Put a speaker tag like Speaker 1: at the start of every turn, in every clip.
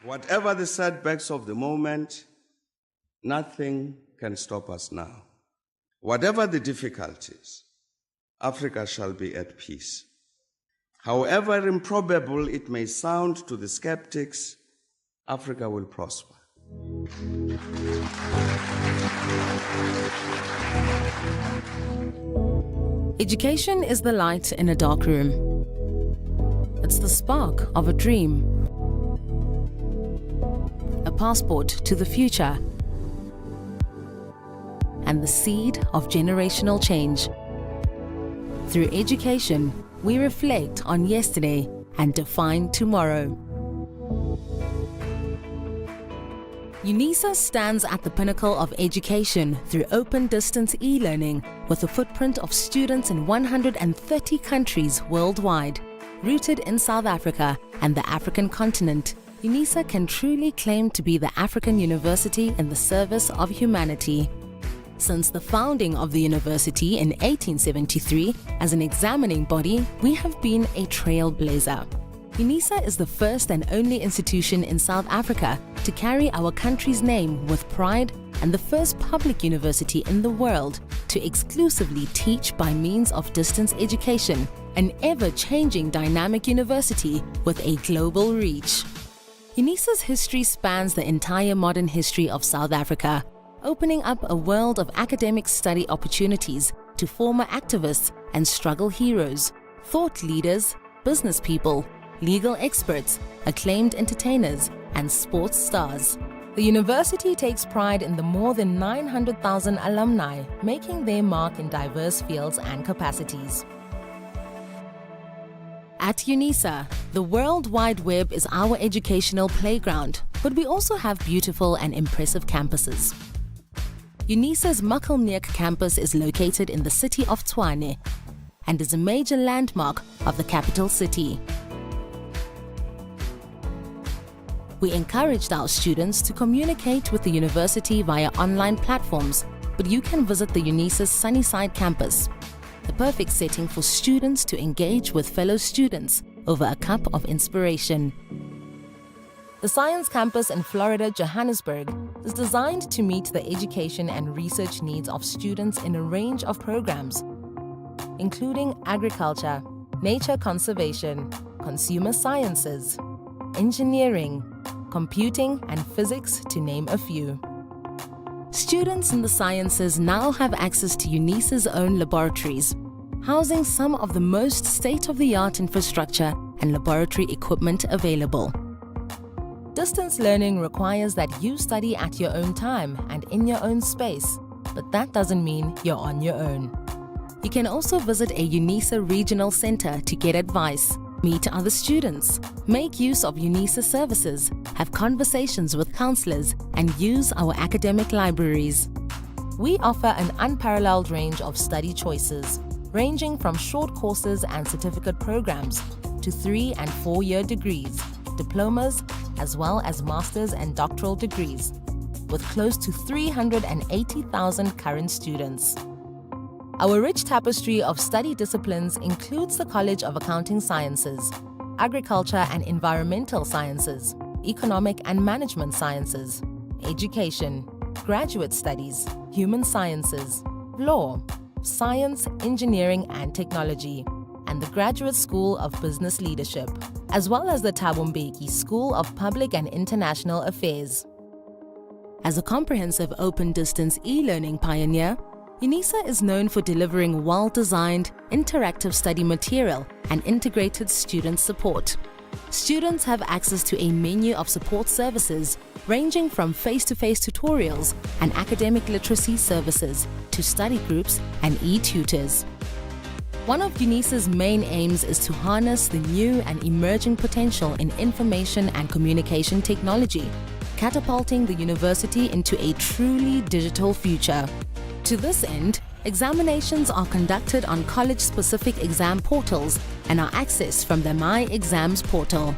Speaker 1: Whatever the setbacks of the moment, nothing can stop us now. Whatever the difficulties, Africa shall be at peace. However improbable it may sound to the skeptics, Africa will prosper.
Speaker 2: Education is the light in a dark room. It's the spark of a dream. A passport to the future. And the seed of generational change. Through education, we reflect on yesterday and define tomorrow. Unisa stands at the pinnacle of education through open distance e-learning with a footprint of students in 130 countries worldwide. Rooted in South Africa and the African continent, Unisa can truly claim to be the African university in the service of humanity. Since the founding of the university in 1873 as an examining body, we have been a trailblazer. Unisa is the first and only institution in South Africa to carry our country's name with pride and the first public university in the world to exclusively teach by means of distance education, an ever-changing dynamic university with a global reach. Unisa's history spans the entire modern history of South Africa, opening up a world of academic study opportunities to former activists and struggle heroes, thought leaders, business people, legal experts, acclaimed entertainers, and sports stars. The university takes pride in the more than 900,000 alumni making their mark in diverse fields and capacities. At Unisa, the World Wide Web is our educational playground, but we also have beautiful and impressive campuses. Unisa's Makelneek campus is located in the city of Tshwane and is a major landmark of the capital city. We encouraged our students to communicate with the university via online platforms, but you can visit the Unisa's Sunnyside campus, the perfect setting for students to engage with fellow students over a cup of inspiration. The Science Campus in Florida, Johannesburg, is designed to meet the education and research needs of students in a range of programs, including agriculture, nature conservation, consumer sciences, engineering, computing and physics, to name a few. Students in the sciences now have access to Unisa's own laboratories, housing some of the most state-of-the-art infrastructure and laboratory equipment available. Distance learning requires that you study at your own time and in your own space, but that doesn't mean you're on your own. You can also visit a Unisa regional center to get advice, meet other students, make use of Unisa services, have conversations with counselors, and use our academic libraries. We offer an unparalleled range of study choices, ranging from short courses and certificate programs to 3- and 4-year degrees, diplomas, as well as master's and doctoral degrees, with close to 380,000 current students. Our rich tapestry of study disciplines includes the College of Accounting Sciences, Agriculture and Environmental Sciences, Economic and Management Sciences, Education, Graduate Studies, Human Sciences, Law, Science, Engineering and Technology, and the Graduate School of Business Leadership, as well as the Thabo Mbeki School of Public and International Affairs. As a comprehensive open-distance e-learning pioneer, Unisa is known for delivering well-designed, interactive study material and integrated student support. Students have access to a menu of support services ranging from face-to-face tutorials and academic literacy services to study groups and e-tutors. One of Unisa's main aims is to harness the new and emerging potential in information and communication technology, catapulting the university into a truly digital future. To this end, examinations are conducted on college-specific exam portals and are accessed from the My Exams portal.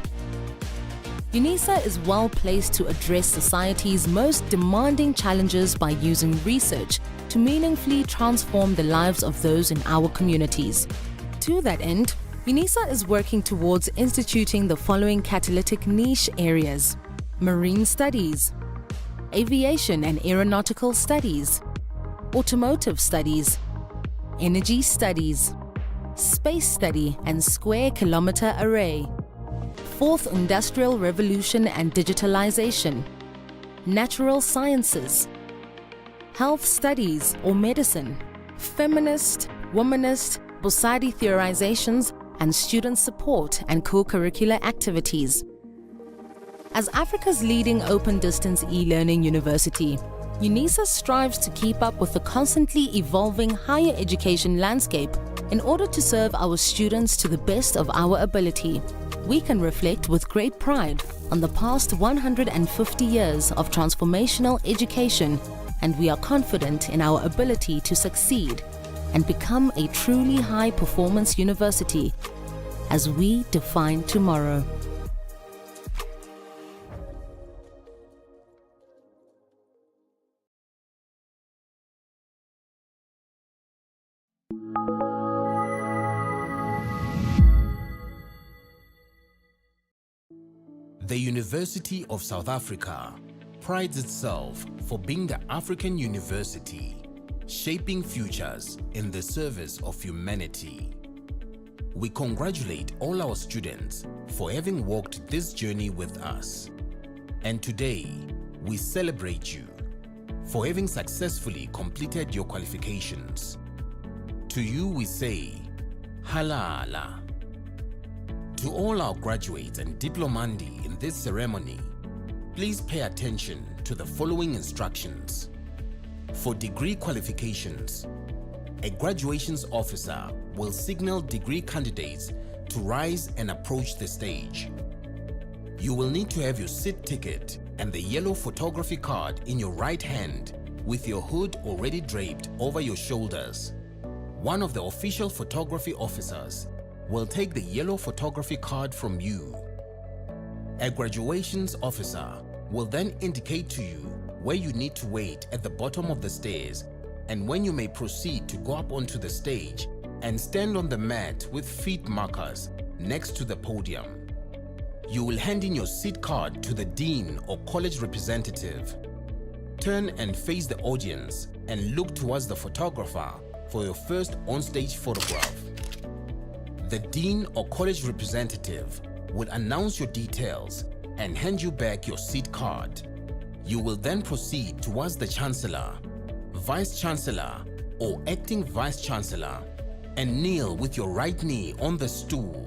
Speaker 2: Unisa is well placed to address society's most demanding challenges by using research to meaningfully transform the lives of those in our communities. To that end, Unisa is working towards instituting the following catalytic niche areas: Marine Studies, Aviation and Aeronautical Studies, Automotive Studies, Energy Studies, Space Study and Square Kilometer Array, Fourth Industrial Revolution and Digitalization, Natural Sciences, Health Studies or Medicine, Feminist, Womanist, Bosadi Theorizations, and Student Support and Co-Curricular Activities. As Africa's leading open-distance e-learning university, Unisa strives to keep up with the constantly evolving higher education landscape in order to serve our students to the best of our ability. We can reflect with great pride on the past 150 years of transformational education, and we are confident in our ability to succeed and become a truly high-performance university as we define tomorrow.
Speaker 3: The University of South Africa prides itself for being the African university, shaping futures in the service of humanity. We congratulate all our students for having walked this journey with us. And today, we celebrate you for having successfully completed your qualifications. To you we say, Halala. To all our graduates and diplomandi in this ceremony, please pay attention to the following instructions. For degree qualifications, a graduations officer will signal degree candidates to rise and approach the stage. You will need to have your seat ticket and the yellow photography card in your right hand with your hood already draped over your shoulders. One of the official photography officers will take the yellow photography card from you. A graduations officer will then indicate to you where you need to wait at the bottom of the stairs and when you may proceed to go up onto the stage and stand on the mat with feet markers next to the podium. You will hand in your seat card to the dean or college representative. Turn and face the audience and look towards the photographer for your first on-stage photograph. The dean or college representative will announce your details and hand you back your seat card. You will then proceed towards the Chancellor, Vice Chancellor or Acting Vice Chancellor and kneel with your right knee on the stool.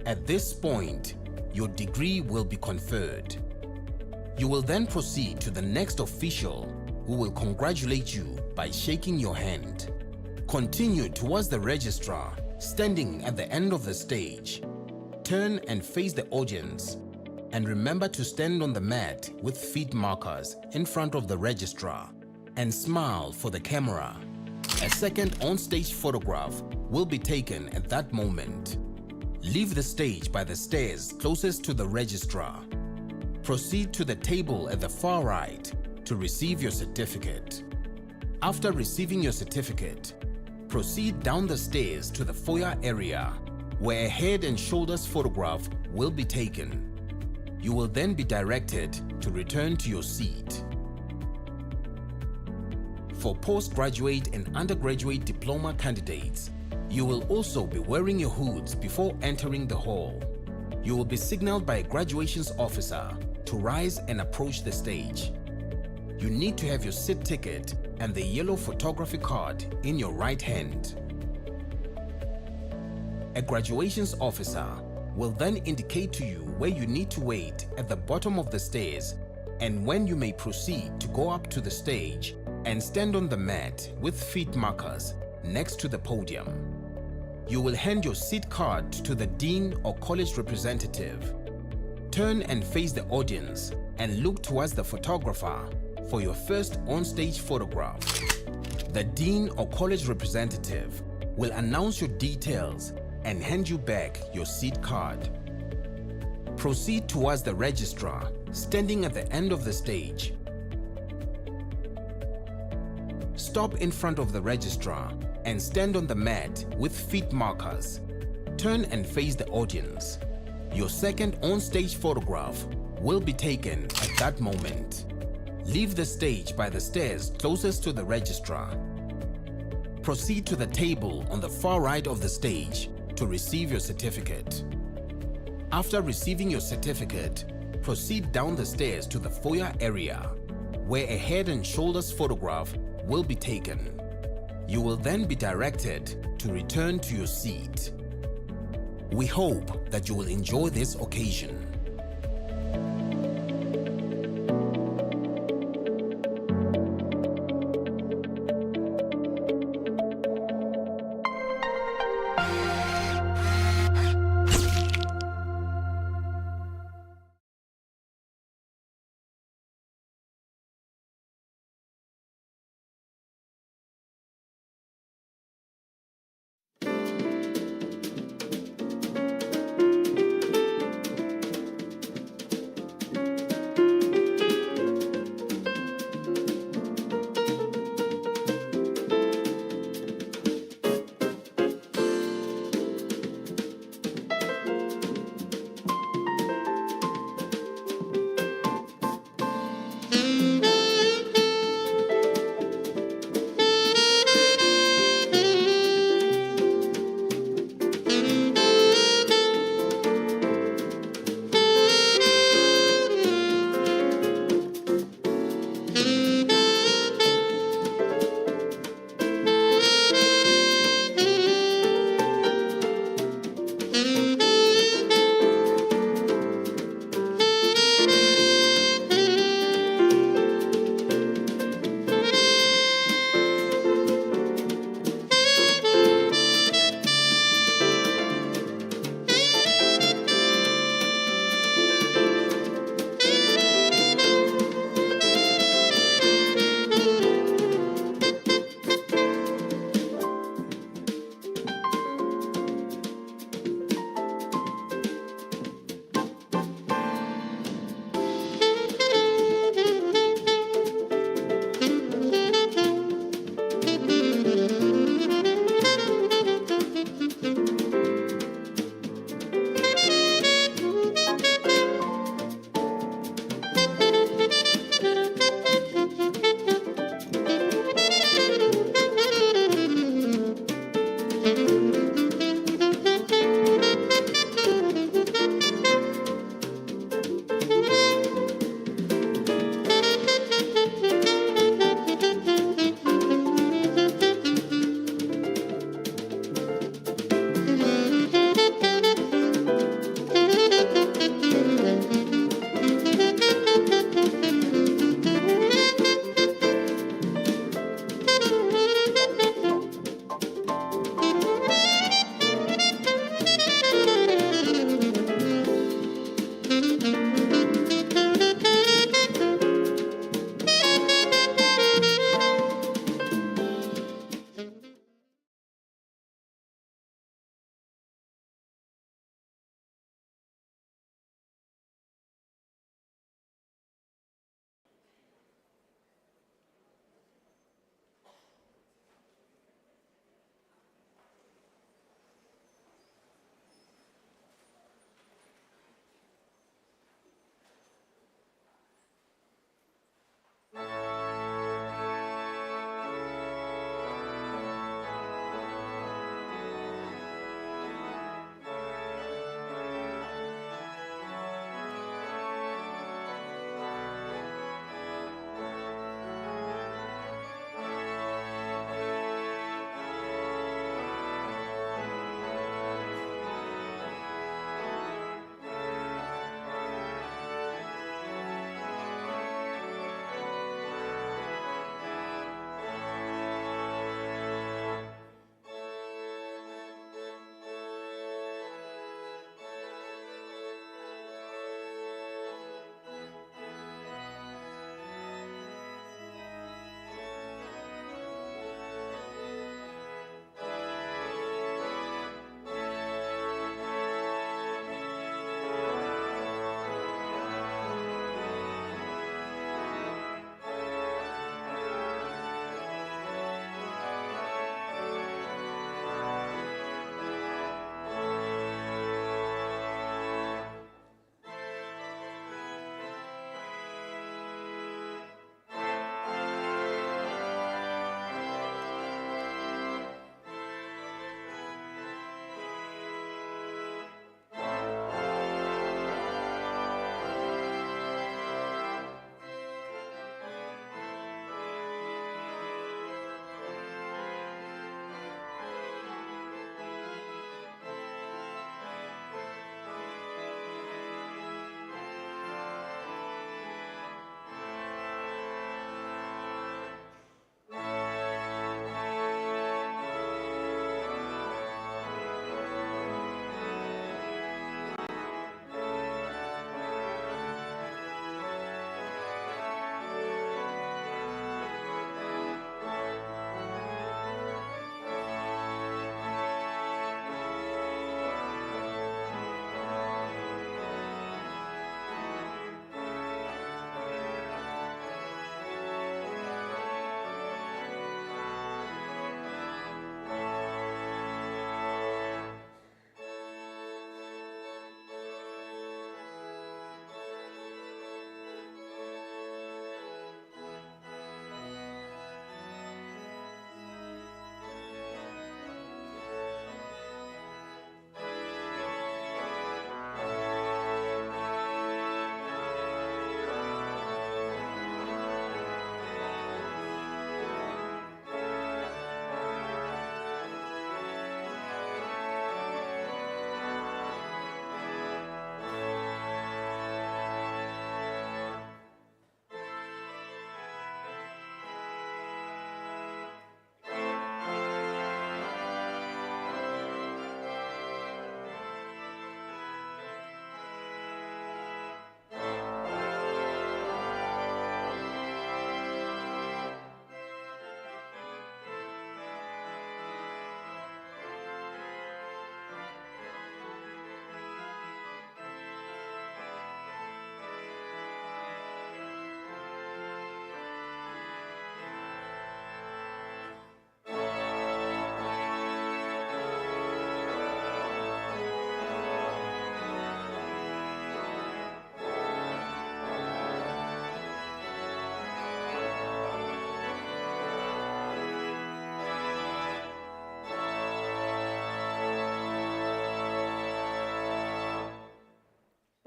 Speaker 3: At this point, your degree will be conferred. You will then proceed to the next official who will congratulate you by shaking your hand. Continue towards the registrar standing at the end of the stage. Turn and face the audience and remember to stand on the mat with feet markers in front of the registrar and smile for the camera. A second on-stage photograph will be taken at that moment. Leave the stage by the stairs closest to the registrar. Proceed to the table at the far right to receive your certificate. After receiving your certificate, proceed down the stairs to the foyer area where a head and shoulders photograph will be taken. You will then be directed to return to your seat. For postgraduate and undergraduate diploma candidates, you will also be wearing your hoods before entering the hall. You will be signaled by a graduations officer to rise and approach the stage. You need to have your seat ticket and the yellow photography card in your right hand. A graduations officer will then indicate to you where you need to wait at the bottom of the stairs and when you may proceed to go up to the stage and stand on the mat with feet markers next to the podium. You will hand your seat card to the dean or college representative. Turn and face the audience and look towards the photographer for your first on-stage photograph. The dean or college representative will announce your details and hand you back your seat card. Proceed towards the registrar standing at the end of the stage. Stop in front of the registrar and stand on the mat with feet markers. Turn and face the audience. Your second on-stage photograph will be taken at that moment. Leave the stage by the stairs closest to the registrar. Proceed to the table on the far right of the stage to receive your certificate. After receiving your certificate, proceed down the stairs to the foyer area, where a head and shoulders photograph will be taken. You will then be directed to return to your seat. We hope that you will enjoy this occasion.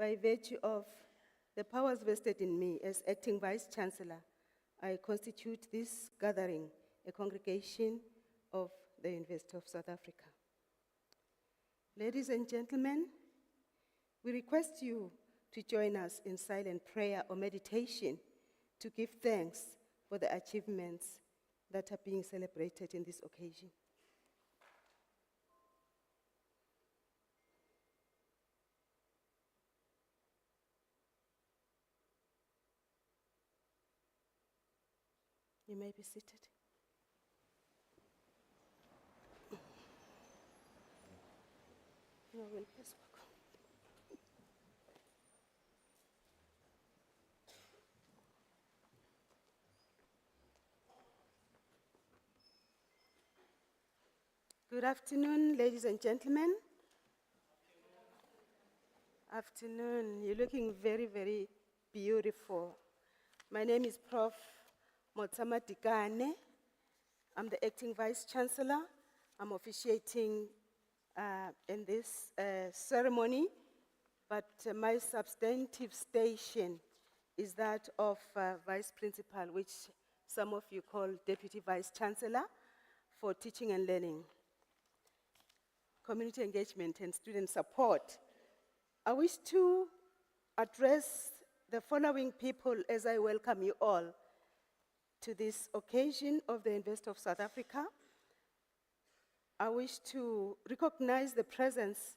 Speaker 4: By virtue of the powers vested in me as acting Vice Chancellor, I constitute this gathering a congregation of the University of South Africa. Ladies and gentlemen, we request you to join us in silent prayer or meditation to give thanks for the achievements that are being celebrated in this occasion. You may be seated. No, we'll just walk. Good afternoon, ladies and gentlemen. Afternoon. You're looking very, very beautiful. My name is Prof. Motsama Dikane. I'm the acting Vice Chancellor. I'm officiating in this ceremony, but my substantive station is that of Vice Principal, which some of you call Deputy Vice Chancellor for Teaching and Learning, Community Engagement and Student Support. I wish to address the following people as I welcome you all to this occasion of the University of South Africa. I wish to recognize the presence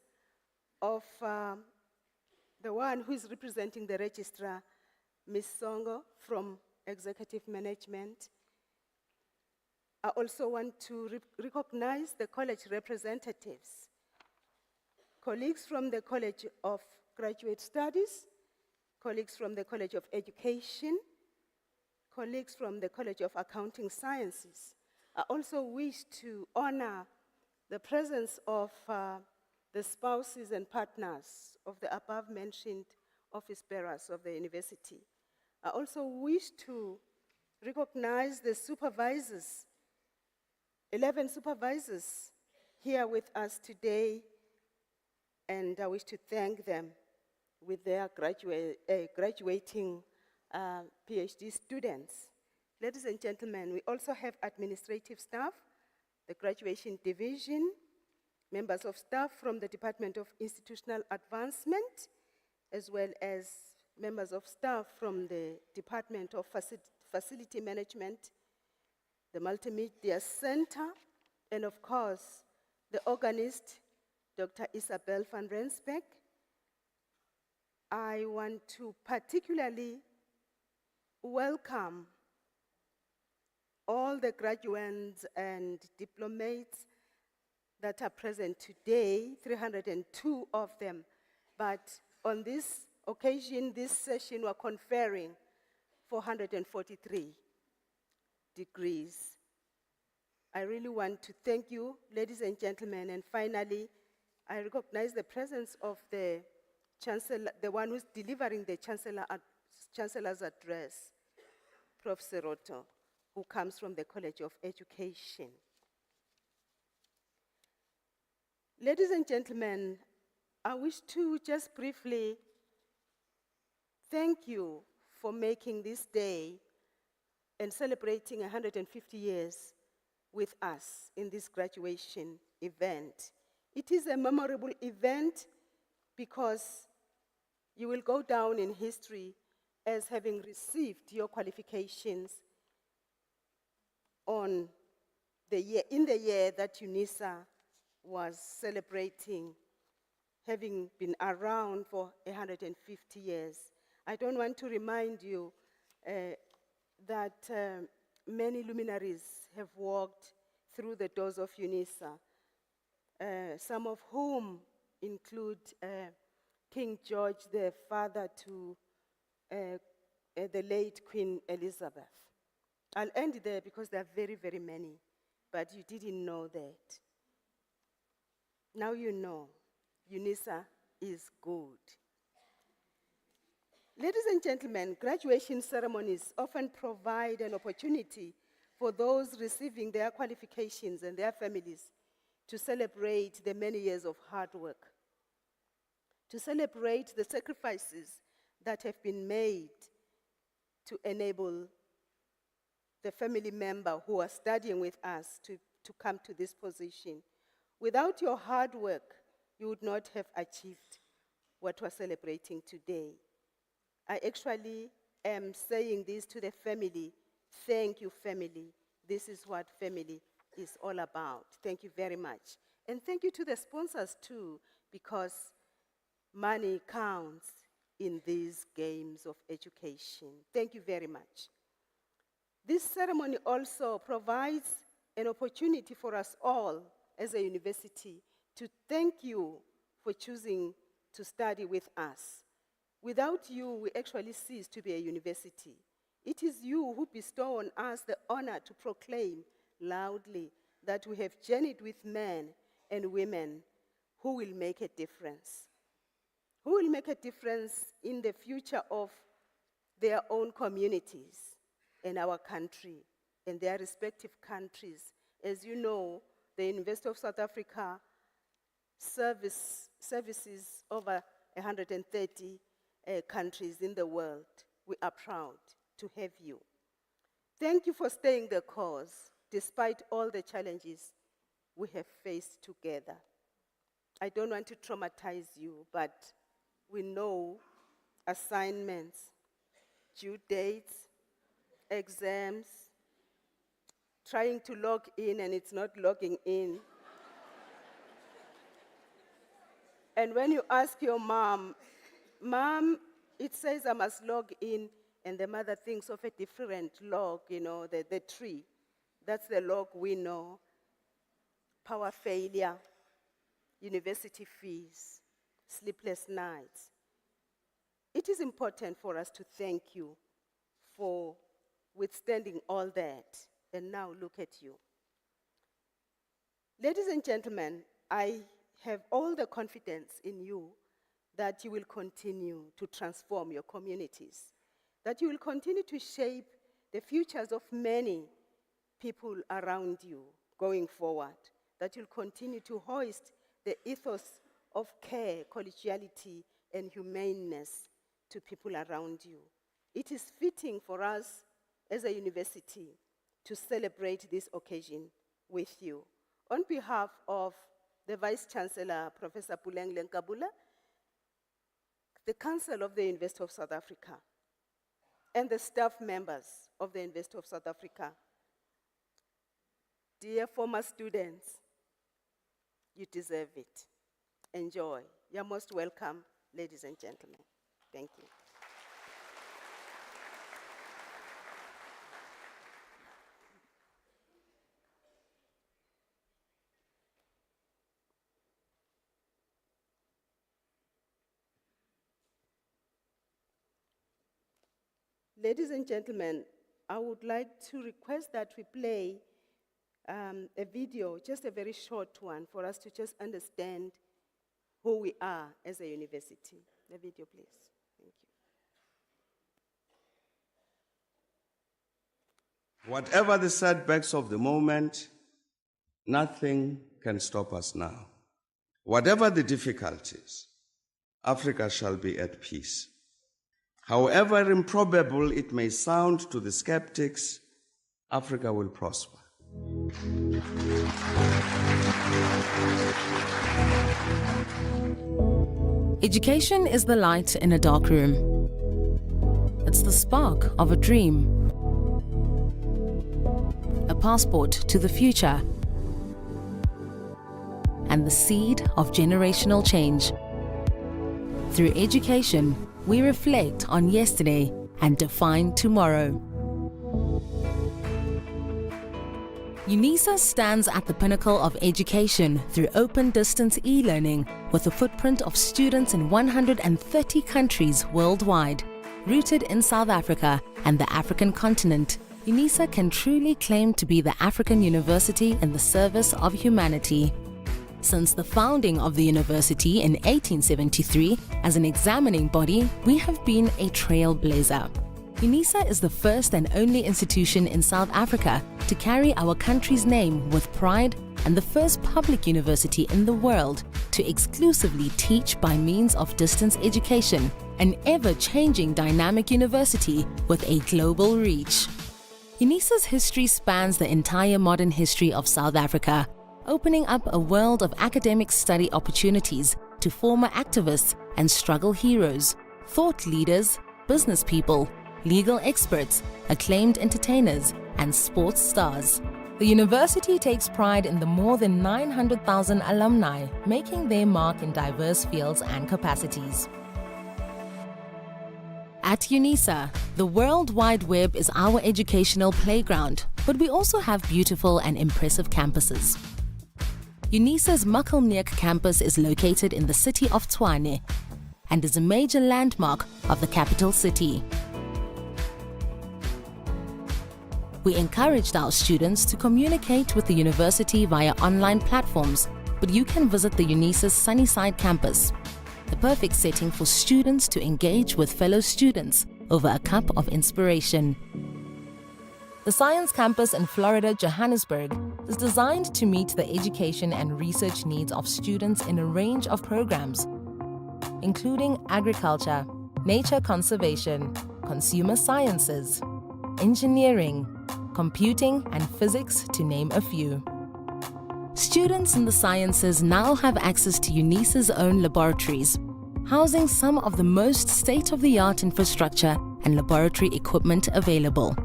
Speaker 4: of the one who is representing the registrar, Ms. Songo from Executive Management. I also want to recognize the college representatives, colleagues from the College of Graduate Studies, colleagues from the College of Education, colleagues from the College of Accounting Sciences. I also wish to honor the presence of the spouses and partners of the above-mentioned office bearers of the university. I also wish to recognize the supervisors, 11 supervisors here with us today, and I wish to thank them with their graduating PhD students. Ladies and gentlemen, we also have administrative staff, the graduation division, members of staff from the Department of Institutional Advancement, as well as members of staff from the Department of Facility Management, the Multimedia Center, and of course, the organist, Dr. Isabel van Rensbeck. I want to particularly welcome all the graduates and diplomates that are present today, 302 of them. But on this occasion, this session, we're conferring 443 degrees. I really want to thank you, ladies and gentlemen, and finally, I recognize the presence of the Chancellor, the one who's delivering the Chancellor's Address, Prof. Seroto, who comes from the College of Education. Ladies and gentlemen, I wish to just briefly thank you for making this day and celebrating 150 years with us in this graduation event. It is a memorable event because you will go down in history as having received your qualifications in the year that Unisa was celebrating, having been around for 150 years. I don't want to remind you that many luminaries have walked through the doors of Unisa, some of whom include King George, the father to the late Queen Elizabeth. I'll end there because there are very, very many, but you didn't know that. Now you know, Unisa is good. Ladies and gentlemen, graduation ceremonies often provide an opportunity for those receiving their qualifications and their families to celebrate the many years of hard work. to celebrate the sacrifices that have been made to enable the family member who are studying with us to come to this position. Without your hard work, you would not have achieved what we're celebrating today. I actually am saying this to the family. Thank you, family. This is what family is all about. Thank you very much. And thank you to the sponsors too, because money counts in these games of education. Thank you very much. This ceremony also provides an opportunity for us all as a university to thank you for choosing to study with us. Without you, we actually cease to be a university. It is you who bestow on us the honor to proclaim loudly that we have journeyed with men and women who will make a difference. Who will make a difference in the future of their own communities and our country and their respective countries. As you know, the University of South Africa services over 130 countries in the world. We are proud to have you. Thank you for staying the course, despite all the challenges we have faced together. I don't want to traumatize you, but we know assignments, due dates, exams, trying to log in and it's not logging in. And when you ask your mom, Mom, it says I must log in, and the mother thinks of a different log, you know, the tree. That's the log we know. Power failure, university fees, sleepless nights. It is important for us to thank you for withstanding all that. And now look at you. Ladies and gentlemen, I have all the confidence in you that you will continue to transform your communities, that you will continue to shape the futures of many people around you going forward, that you'll continue to hoist the ethos of care, collegiality, and humaneness to people around you. It is fitting for us as a university to celebrate this occasion with you. On behalf of the Vice Chancellor, Professor Puleng Lenkabula, the Council of the University of South Africa, and the staff members of the University of South Africa, dear former students, you deserve it. Enjoy. You're most welcome, ladies and gentlemen. Thank you. Ladies and gentlemen, I would like to request that we play a video, just a very short one, for us to just understand who we are as a university. The video, please. Thank you.
Speaker 1: Whatever the setbacks of the moment, nothing can stop us now. Whatever the difficulties, Africa shall be at peace. However improbable it may sound to the skeptics, Africa will prosper.
Speaker 2: Education is the light in a dark room. It's the spark of a dream, a passport to the future, and the seed of generational change. Through education, we reflect on yesterday and define tomorrow. Unisa stands at the pinnacle of education through open distance e-learning with a footprint of students in 130 countries worldwide. Rooted in South Africa and the African continent, Unisa can truly claim to be the African university in the service of humanity. Since the founding of the university in 1873, as an examining body, we have been a trailblazer. Unisa is the first and only institution in South Africa to carry our country's name with pride and the first public university in the world to exclusively teach by means of distance education, an ever-changing dynamic university with a global reach. Unisa's history spans the entire modern history of South Africa, opening up a world of academic study opportunities to former activists and struggle heroes, thought leaders, business people, legal experts, acclaimed entertainers, and sports stars. The university takes pride in the more than 900,000 alumni making their mark in diverse fields and capacities. At Unisa, the World Wide Web is our educational playground, but we also have beautiful and impressive campuses. Unisa's Makelneek campus is located in the city of Tshwane and is a major landmark of the capital city. We encouraged our students to communicate with the university via online platforms, but you can visit the Unisa's Sunnyside campus, the perfect setting for students to engage with fellow students over a cup of inspiration. The Science Campus in Florida, Johannesburg, is designed to meet the education and research needs of students in a range of programs, including agriculture, nature conservation, consumer sciences, engineering, computing, and physics, to name a few. Students in the sciences now have access to Unisa's own laboratories, housing some of the most state-of-the-art infrastructure and laboratory equipment available.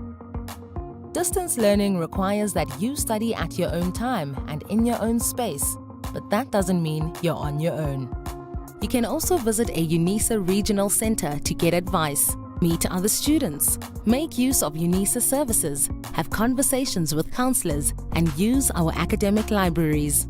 Speaker 2: Distance learning requires that you study at your own time and in your own space, but that doesn't mean you're on your own. You can also visit a Unisa regional center to get advice, meet other students, make use of Unisa services, have conversations with counselors, and use our academic libraries.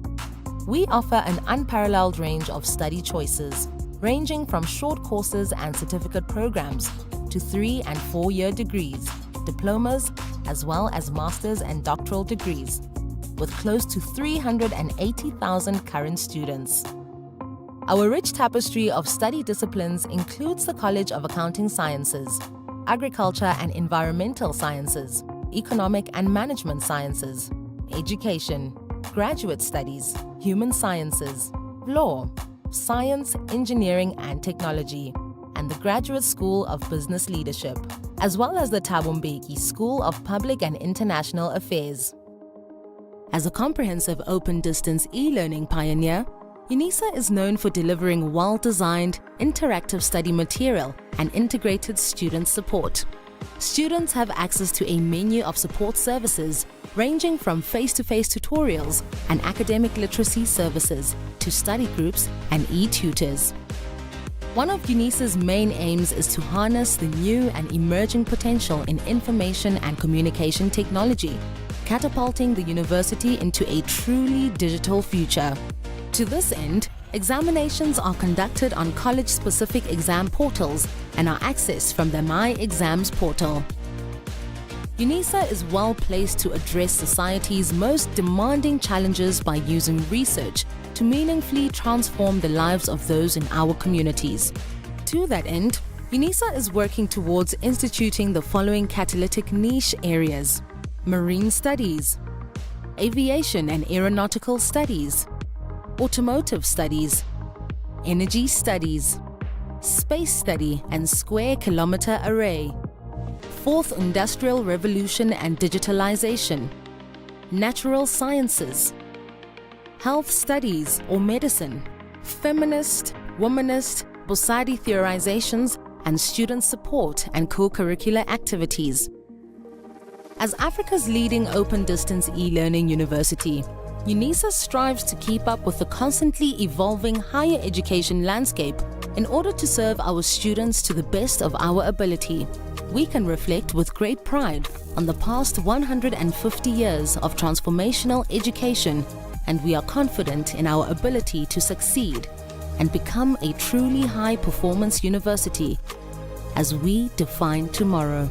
Speaker 2: We offer an unparalleled range of study choices, ranging from short courses and certificate programs to 3- and 4-year degrees, diplomas, as well as master's and doctoral degrees, with close to 380,000 current students. Our rich tapestry of study disciplines includes the College of Accounting Sciences, Agriculture and Environmental Sciences, Economic and Management Sciences, Education, Graduate Studies, Human Sciences, Law, Science, Engineering and Technology, and the Graduate School of Business Leadership, as well as the Thabo Mbeki School of Public and International Affairs. As a comprehensive open-distance e-learning pioneer, Unisa is known for delivering well-designed, interactive study material and integrated student support. Students have access to a menu of support services ranging from face-to-face tutorials and academic literacy services to study groups and e-tutors. One of Unisa's main aims is to harness the new and emerging potential in information and communication technology, catapulting the university into a truly digital future. To this end, examinations are conducted on college-specific exam portals and are accessed from the My Exams portal. Unisa is well placed to address society's most demanding challenges by using research to meaningfully transform the lives of those in our communities. To that end, Unisa is working towards instituting the following catalytic niche areas: marine studies, aviation and aeronautical studies, automotive studies, energy studies, space study and square kilometer array, fourth industrial revolution and digitalization, natural sciences, health studies or medicine, feminist, womanist, Bosadi theorizations, and student support and co-curricular activities. As Africa's leading open-distance e-learning university, Unisa strives to keep up with the constantly evolving higher education landscape in order to serve our students to the best of our ability. We can reflect with great pride on the past 150 years of transformational education, and we are confident in our ability to succeed and become a truly high-performance university as we define tomorrow.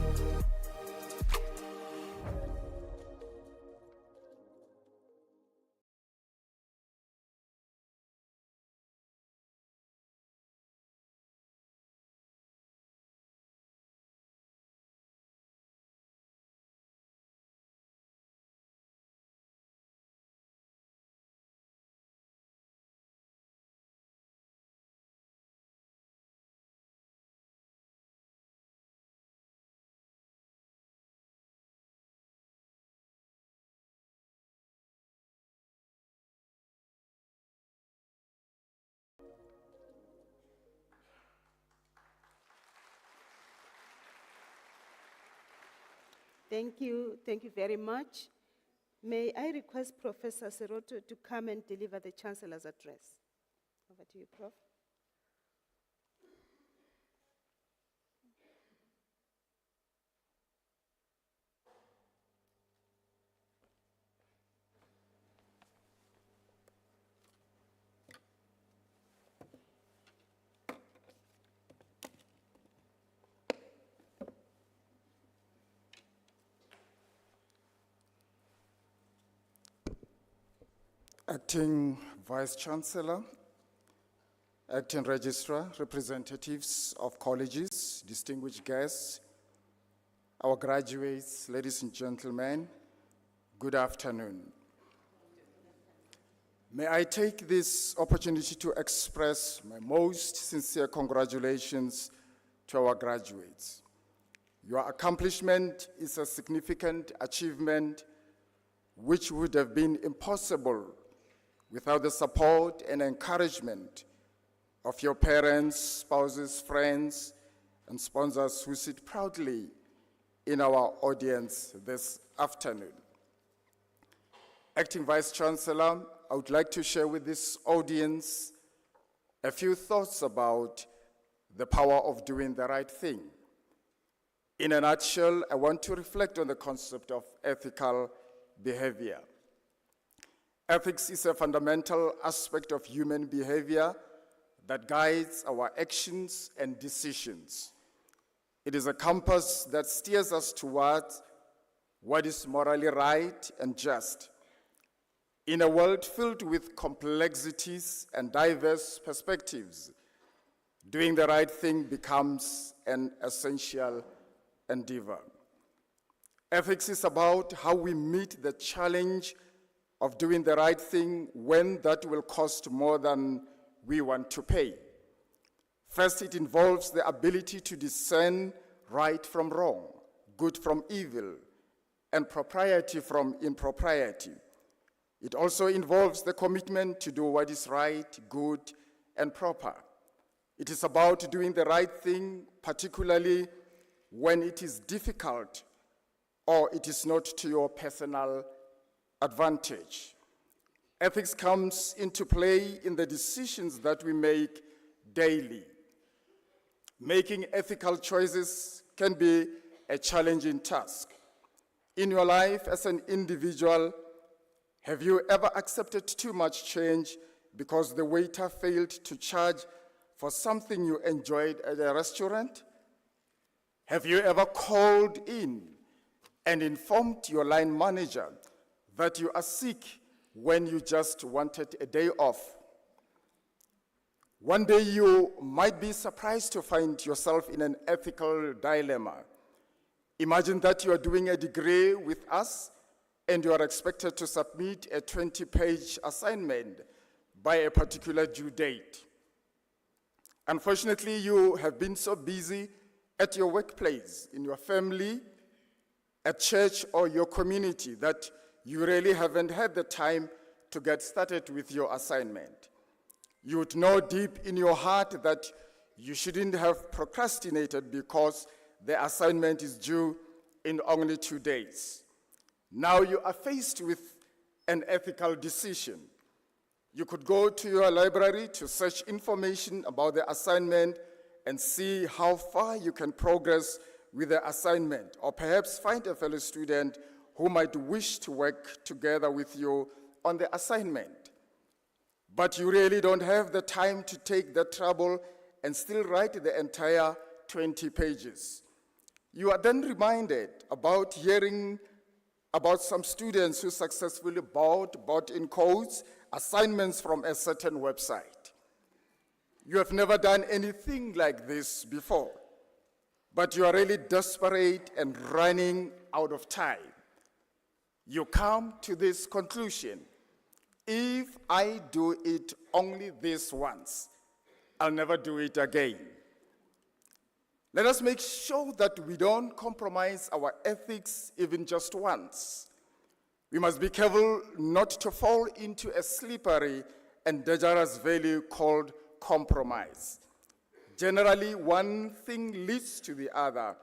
Speaker 4: Thank you very much. May I request Professor Seroto to come and deliver the Chancellor's address? Over to you, Prof.
Speaker 5: Acting Vice Chancellor, Acting Registrar, representatives of colleges, distinguished guests, our graduates, ladies and gentlemen, good afternoon. May I take this opportunity to express my most sincere congratulations to our graduates. Your accomplishment is a significant achievement which would have been impossible without the support and encouragement of your parents, spouses, friends, and sponsors who sit proudly in our audience this afternoon. Acting Vice Chancellor, I would like to share with this audience a few thoughts about the power of doing the right thing. In a nutshell, I want to reflect on the concept of ethical behavior. Ethics is a fundamental aspect of human behavior that guides our actions and decisions. It is a compass that steers us towards what is morally right and just. In a world filled with complexities and diverse perspectives, doing the right thing becomes an essential endeavor. Ethics is about how we meet the challenge of doing the right thing when that will cost more than we want to pay. First, it involves the ability to discern right from wrong, good from evil, and propriety from impropriety. It also involves the commitment to do what is right, good, and proper. It is about doing the right thing, particularly when it is difficult or it is not to your personal advantage. Ethics comes into play in the decisions that we make daily. Making ethical choices can be a challenging task. In your life as an individual, have you ever accepted too much change because the waiter failed to charge for something you enjoyed at a restaurant? Have you ever called in and informed your line manager that you are sick when you just wanted a day off? One day you might be surprised to find yourself in an ethical dilemma. Imagine that you are doing a degree with us and you are expected to submit a 20-page assignment by a particular due date. Unfortunately, you have been so busy at your workplace, in your family, at church, or your community that you really haven't had the time to get started with your assignment. You would know deep in your heart that you shouldn't have procrastinated because the assignment is due in only 2 days. Now you are faced with an ethical decision. You could go to your library to search information about the assignment and see how far you can progress with the assignment, or perhaps find a fellow student who might wish to work together with you on the assignment. But you really don't have the time to take the trouble and still write the entire 20 pages. You are then reminded about hearing about some students who successfully bought in codes, assignments from a certain website. You have never done anything like this before, but you are really desperate and running out of time. You come to this conclusion: if I do it only this once, I'll never do it again. Let us make sure that we don't compromise our ethics even just once. We must be careful not to fall into a slippery and dangerous valley called compromise. Generally, one thing leads to the other,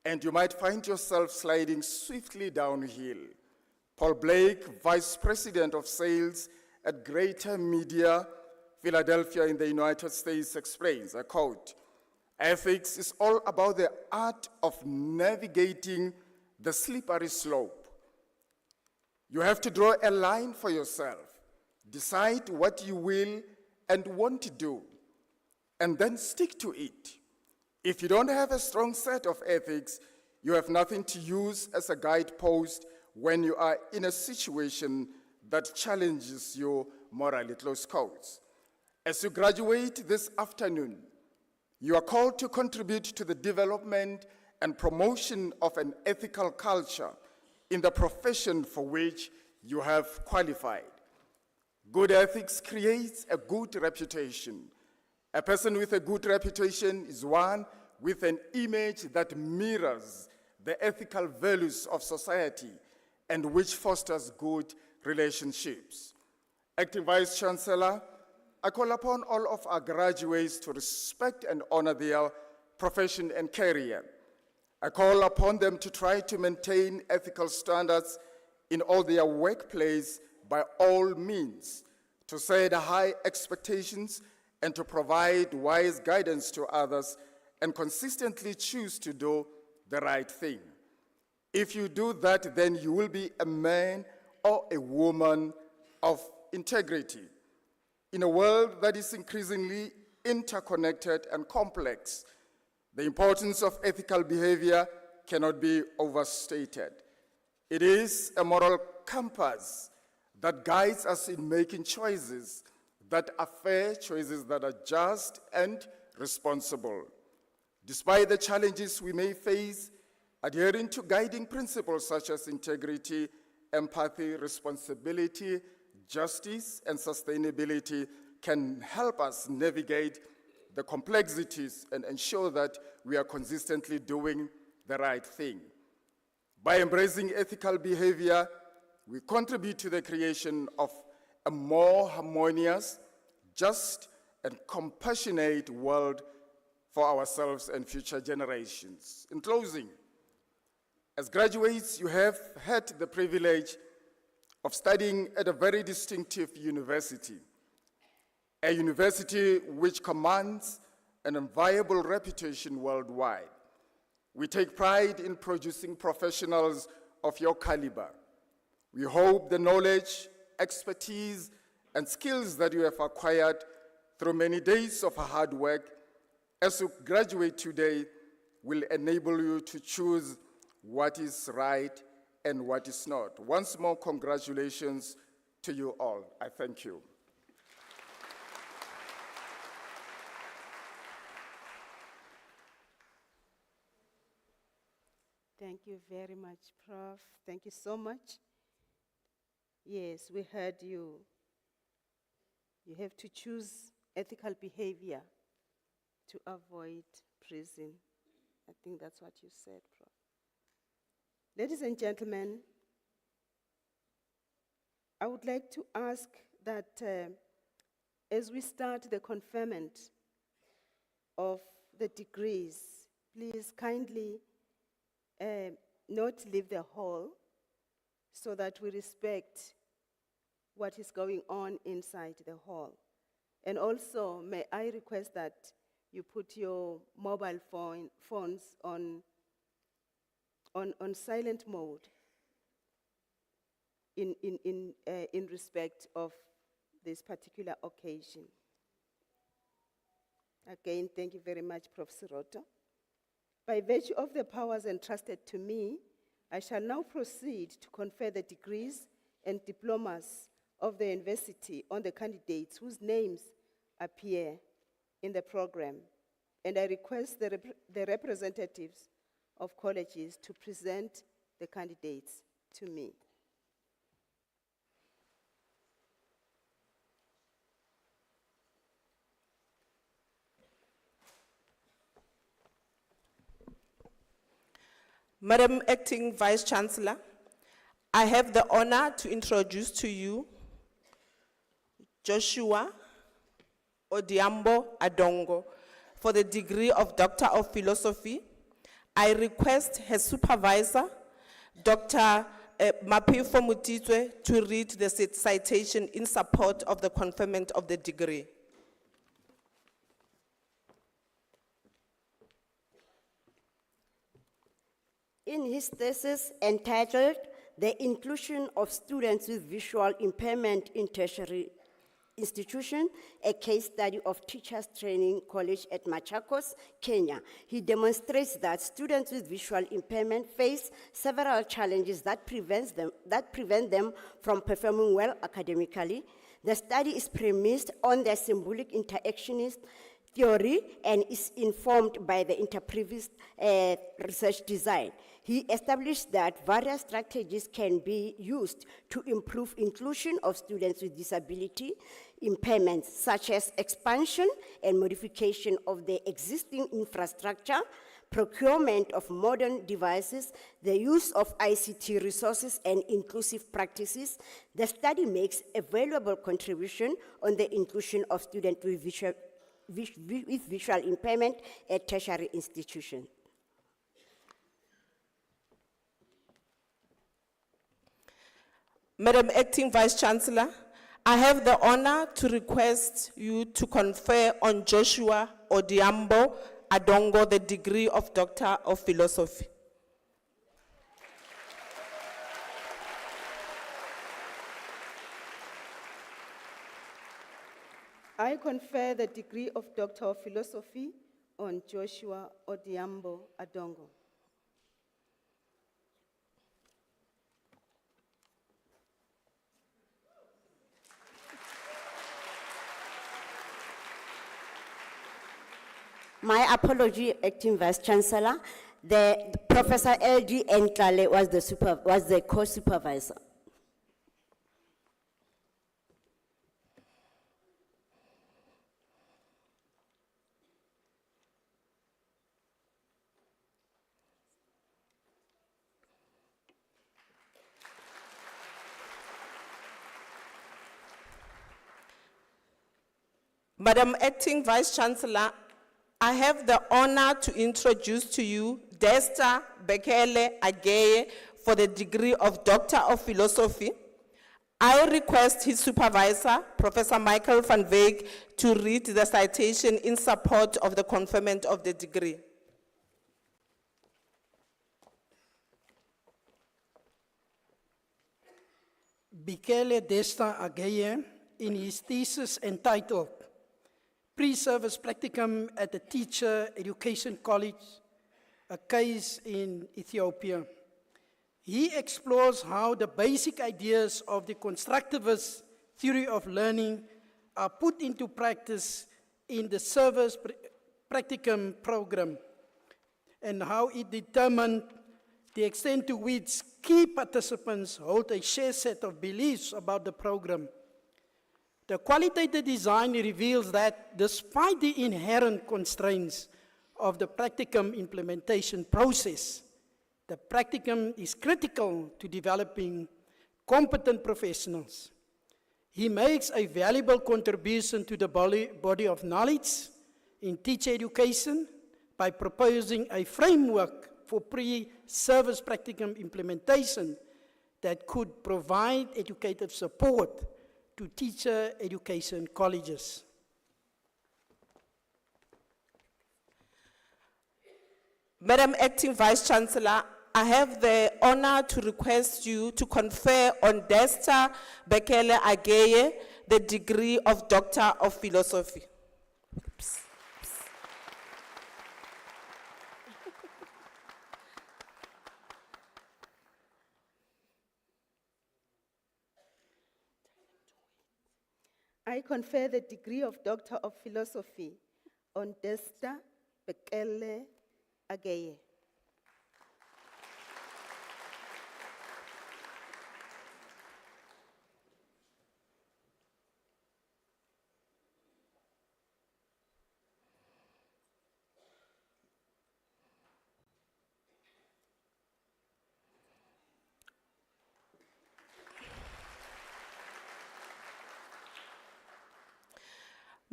Speaker 5: and you might find yourself sliding swiftly downhill. Paul Blake, Vice President of Sales at Greater Media, Philadelphia in the United States, explains, I quote, "Ethics is all about the art of navigating the slippery slope. You have to draw a line for yourself, decide what you will and won't do, and then stick to it. If you don't have a strong set of ethics, you have nothing to use as a guidepost when you are in a situation that challenges your morally," close quotes. As you graduate this afternoon, you are called to contribute to the development and promotion of an ethical culture in the profession for which you have qualified. Good ethics creates a good reputation. A person with a good reputation is one with an image that mirrors the ethical values of society and which fosters good relationships. Acting Vice Chancellor, I call upon all of our graduates to respect and honor their profession and career. I call upon them to try to maintain ethical standards in all their workplace by all means, to set high expectations and to provide wise guidance to others and consistently choose to do the right thing. If you do that, then you will be a man or a woman of integrity. In a world that is increasingly interconnected and complex, the importance of ethical behavior cannot be overstated. It is a moral compass that guides us in making choices that are fair, choices that are just and responsible. Despite the challenges we may face, adhering to guiding principles such as integrity, empathy, responsibility, justice, and sustainability can help us navigate the complexities and ensure that we are consistently doing the right thing. By embracing ethical behavior, we contribute to the creation of a more harmonious, just, and compassionate world for ourselves and future generations. In closing, as graduates, you have had the privilege of studying at a very distinctive university, a university which commands an enviable reputation worldwide. We take pride in producing professionals of your caliber. We hope the knowledge, expertise, and skills that you have acquired through many days of hard work as you graduate today will enable you to choose what is right and what is not. Once more, congratulations to you all. I thank you.
Speaker 4: Thank you very much, Prof. Thank you so much. Yes, we heard you. You have to choose ethical behavior to avoid prison. I think that's what you said, Prof. Ladies and gentlemen, I would like to ask that as we start the conferment of the degrees, please kindly not leave the hall so that we respect what is going on inside the hall. And also, may I request that you put your mobile phones on silent mode in respect of this particular occasion. Again, thank you very much, Prof. Siroto. By virtue of the powers entrusted to me, I shall now proceed to confer the degrees and diplomas of the university on the candidates whose names appear in the program. And I request the representatives of colleges to present the candidates to me.
Speaker 6: Madam Acting Vice Chancellor, I have the honor to introduce to you Joshua Odiambo Adongo for the degree of Doctor of Philosophy. I request her supervisor, Dr. Mapifo Mutitwe, to read the citation in support of the conferment of the degree.
Speaker 7: In his thesis entitled "The Inclusion of Students with Visual Impairment in Tertiary Institution, a case study of Teachers Training College at Machakos, Kenya," he demonstrates that students with visual impairment face several challenges that prevent them from performing well academically. The study is premised on the symbolic interactionist theory and is informed by the interpretive research design. He established that various strategies can be used to improve inclusion of students with disability impairments, such as expansion and modification of the existing infrastructure, procurement of modern devices, the use of ICT resources, and inclusive practices. The study makes a valuable contribution on the inclusion of students with visual impairment at tertiary institutions.
Speaker 6: Madam Acting Vice Chancellor, I have the honor to request you to confer on Joshua Odiambo Adongo the degree of Doctor of Philosophy.
Speaker 4: I confer the degree of Doctor of Philosophy on Joshua Odiambo Adongo.
Speaker 7: My apology, Acting Vice Chancellor. The Professor L.D. Ntlale was the co-supervisor.
Speaker 6: Madam Acting Vice Chancellor, I have the honor to introduce to you Desta Bekele Ageye for the degree of Doctor of Philosophy. I request his supervisor, Professor Michael van Veek, to read the citation in support of the conferment of the degree.
Speaker 8: Bekele Desta Ageye, in his thesis entitled Pre-Service Practicum at the Teacher Education College, a case in Ethiopia. He explores how the basic ideas of the constructivist theory of learning are put into practice in the service practicum program, and how it determined the extent to which key participants hold a shared set of beliefs about the program. The qualitative design reveals that despite the inherent constraints of the practicum implementation process, the practicum is critical to developing competent professionals. He makes a valuable contribution to the body of knowledge in teacher education by proposing a framework for pre-service practicum implementation that could provide educative support to teacher education colleges.
Speaker 6: Madam Acting Vice Chancellor, I have the honor to request you to confer on Desta Bekele Ageye the degree of Doctor of Philosophy. Oops.
Speaker 4: I confer the degree of Doctor of Philosophy on Desta Bekele Ageye.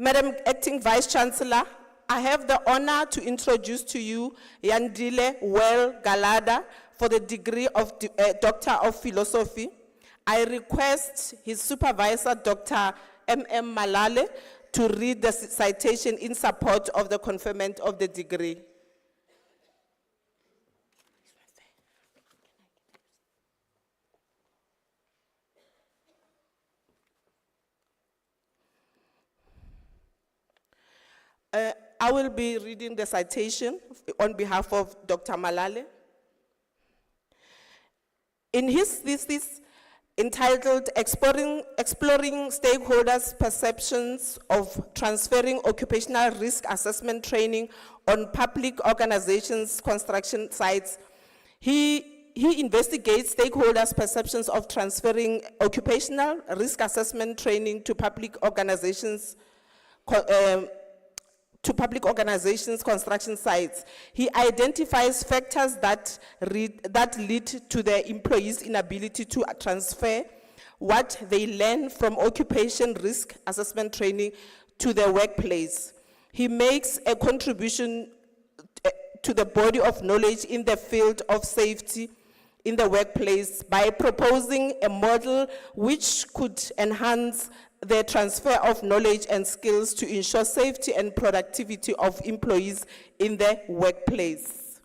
Speaker 6: Madam Acting Vice Chancellor, I have the honor to introduce to you Yandile Well Galada for the degree of Doctor of Philosophy. I request his supervisor, Dr. M.M. Malale, to read the citation in support of the conferment of the degree. I will be reading the citation on behalf of Dr. Malale. In his thesis entitled Exploring Stakeholders' Perceptions of Transferring Occupational Risk Assessment Training on Public Organizations' Construction Sites, he investigates stakeholders' perceptions of transferring occupational risk assessment training to public organizations construction sites. He identifies factors that lead to the employees' inability to transfer what they learn from occupation risk assessment training to the workplace. He makes a contribution to the body of knowledge in the field of safety in the workplace by proposing a model which could enhance the transfer of knowledge and skills to ensure safety and productivity of employees in the workplace.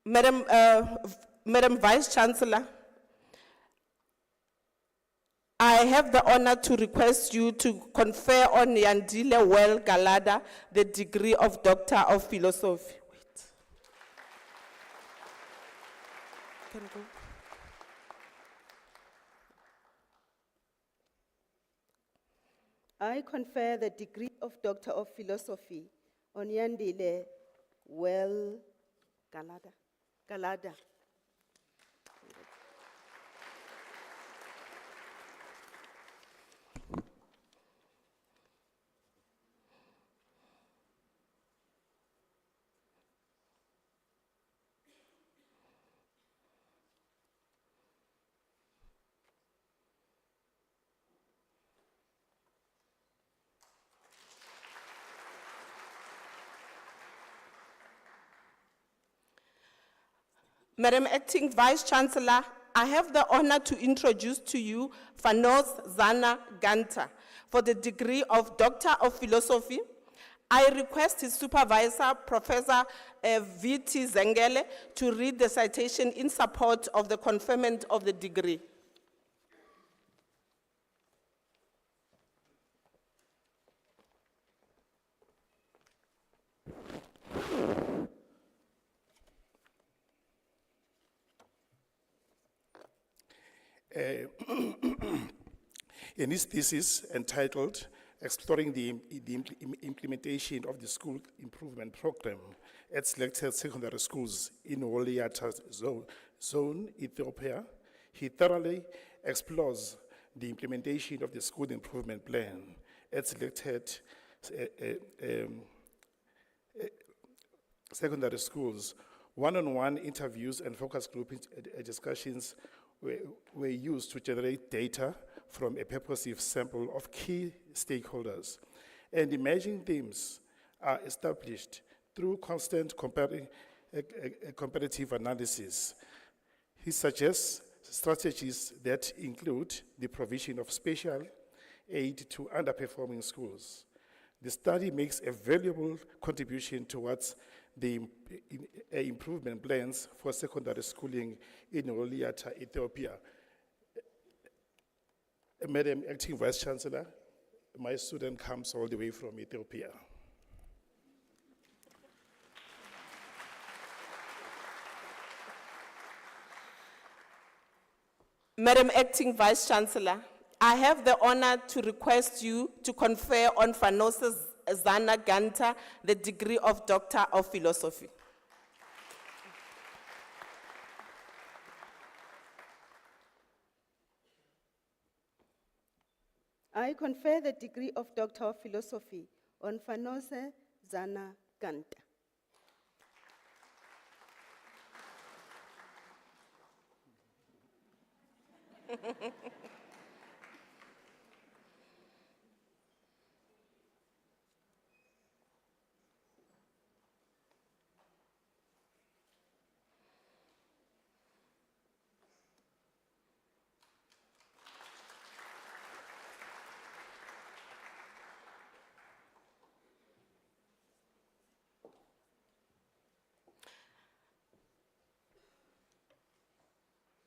Speaker 6: Madam Vice Chancellor, I have the honor to request you to confer on Yandile Well Galada the degree of Doctor of Philosophy. Wait. Can go.
Speaker 4: I confer the degree of Doctor of Philosophy on Yandile Well Galada.
Speaker 6: Madam Acting Vice Chancellor, I have the honor to introduce to you Fanos Zana Ganta for the degree of Doctor of Philosophy. I request his supervisor, Professor V.T. Zengele, to read the citation in support of the conferment of the degree.
Speaker 9: In his thesis entitled Exploring the Implementation of the School Improvement Program at Selected Secondary Schools in Woliata Zone, Ethiopia, he thoroughly explores the implementation of the School Improvement Plan at selected secondary schools. One-on-one interviews and focus group discussions were used to generate data from a purposive sample of key stakeholders. And emerging themes are established through constant comparative analysis. He suggests strategies that include the provision of special aid to underperforming schools. The study makes a valuable contribution towards the improvement plans for secondary schooling in Woliata, Ethiopia. Madam Acting Vice Chancellor, my student comes all the way from Ethiopia.
Speaker 6: Madam Acting Vice Chancellor, I have the honor to request you to confer on Fanos Zana Ganta the degree of Doctor of Philosophy.
Speaker 4: I confer the degree of Doctor of Philosophy on Fanos Zana Ganta.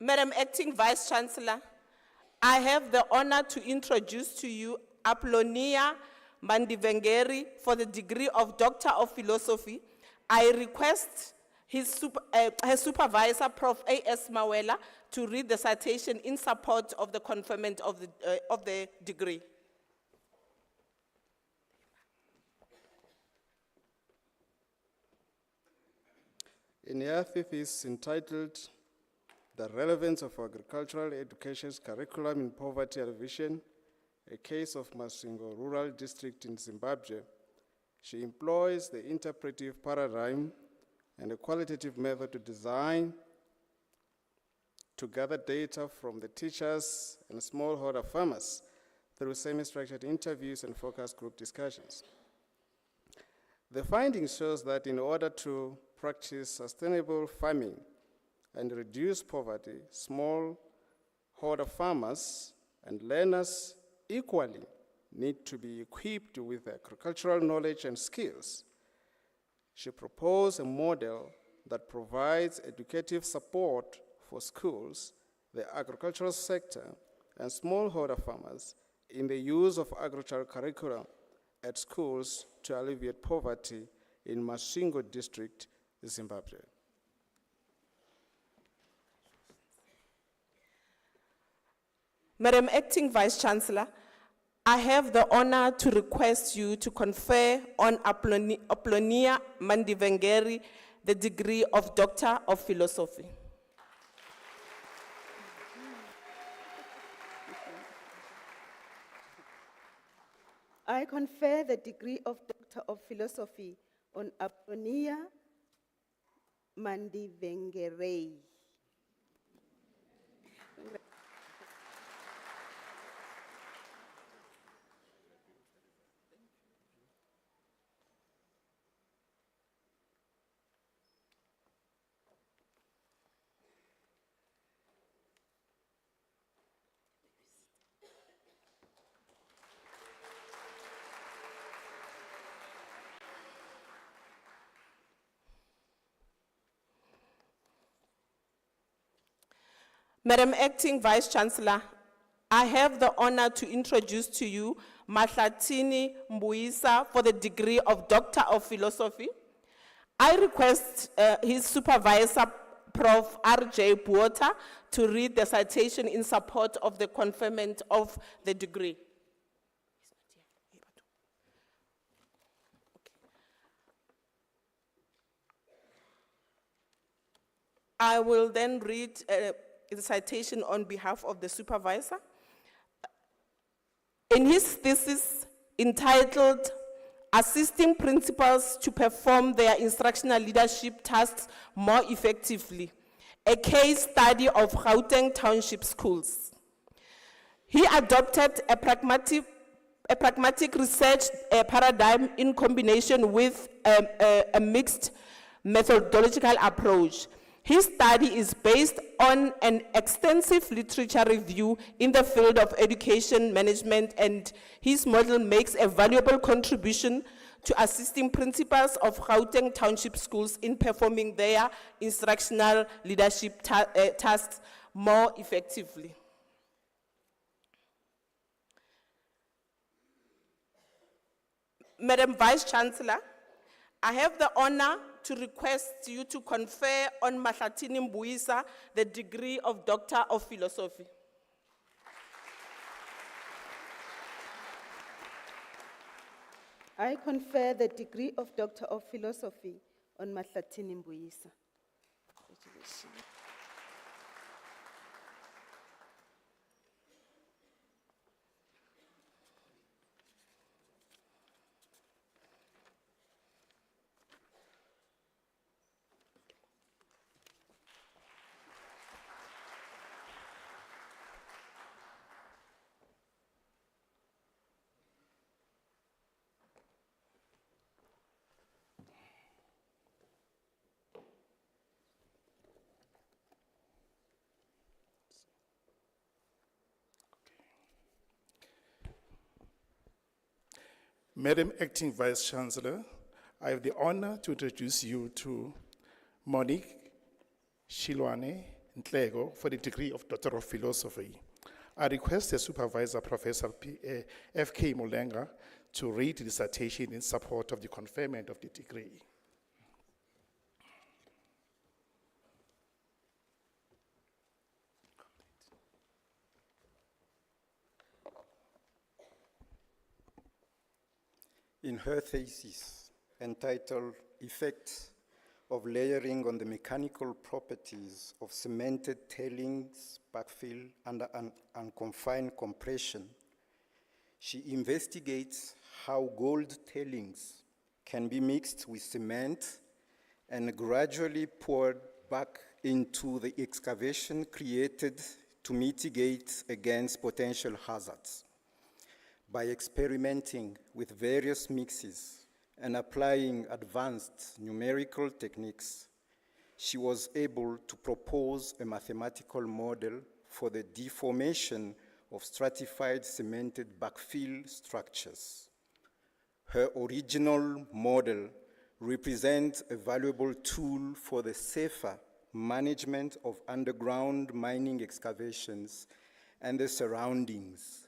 Speaker 6: Madam Acting Vice Chancellor, I have the honor to introduce to you Apollonia Mandivengeri for the degree of Doctor of Philosophy. I request her supervisor, Prof. A.S. Mawela, to read the citation in support of the conferment of the degree.
Speaker 10: In her thesis entitled The Relevance of Agricultural Education's Curriculum in Poverty Alleviation, a case of Masingo Rural District in Zimbabwe, she employs the interpretive paradigm and a qualitative method to design, to gather data from the teachers and smallholder farmers through semi-structured interviews and focus group discussions. The finding shows that in order to practice sustainable farming and reduce poverty, smallholder farmers and learners equally need to be equipped with agricultural knowledge and skills. She proposed a model that provides educative support for schools, the agricultural sector, and smallholder farmers in the use of agricultural curricula at schools to alleviate poverty in Masvingo District, Zimbabwe.
Speaker 6: Madam Acting Vice Chancellor, I have the honor to request you to confer on Apollonia Mandivengeri the degree of Doctor of Philosophy.
Speaker 4: I confer the degree of Doctor of Philosophy on Apollonia Mandivengeri.
Speaker 6: Madam Acting Vice Chancellor, I have the honor to introduce to you Mahlatini Mbuisa for the degree of Doctor of Philosophy. I request his supervisor, Prof. R.J. Buota, to read the citation in support of the conferment of the degree. I will then read the citation on behalf of the supervisor. In his thesis entitled Assisting Principals to Perform Their Instructional Leadership Tasks More Effectively, a case study of Gauteng Township Schools, he adopted a pragmatic research paradigm in combination with a mixed methodological approach. His study is based on an extensive literature review in the field of education management, and his model makes a valuable contribution to assisting principals of Gauteng Township Schools in performing their instructional leadership tasks more effectively. Madam Vice Chancellor, I have the honor to request you to confer on Mahlatini Mbuisa the degree of Doctor of Philosophy.
Speaker 4: I confer the degree of Doctor of Philosophy on Mahlatini Mbuisa. Congratulations.
Speaker 9: Madam Acting Vice Chancellor, I have the honor to introduce you to Monique Shilwane Ntlego for the degree of Doctor of Philosophy. I request the supervisor, Professor F.K. Molenga, to read the dissertation in support of the conferment of the degree.
Speaker 11: In her thesis entitled Effects of Layering on the Mechanical Properties of Cemented Tailings Backfill under an Unconfined Compression, she investigates how gold tailings can be mixed with cement and gradually poured back into the excavation created to mitigate against potential hazards. By experimenting with various mixes and applying advanced numerical techniques, she was able to propose a mathematical model for the deformation of stratified cemented backfill structures. Her original model represents a valuable tool for the safer management of underground mining excavations and the surroundings.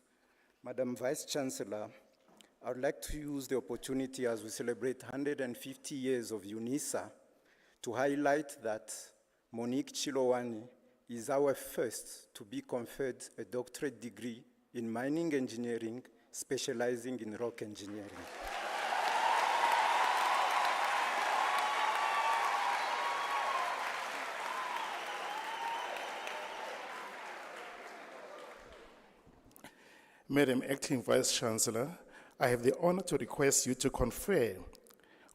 Speaker 11: Madam Vice Chancellor, I would like to use the opportunity as we celebrate 150 years of Unisa to highlight that Monique Chilowani is our first to be conferred a doctorate degree in mining engineering, specializing in rock engineering.
Speaker 9: Madam Acting Vice Chancellor, I have the honor to request you to confer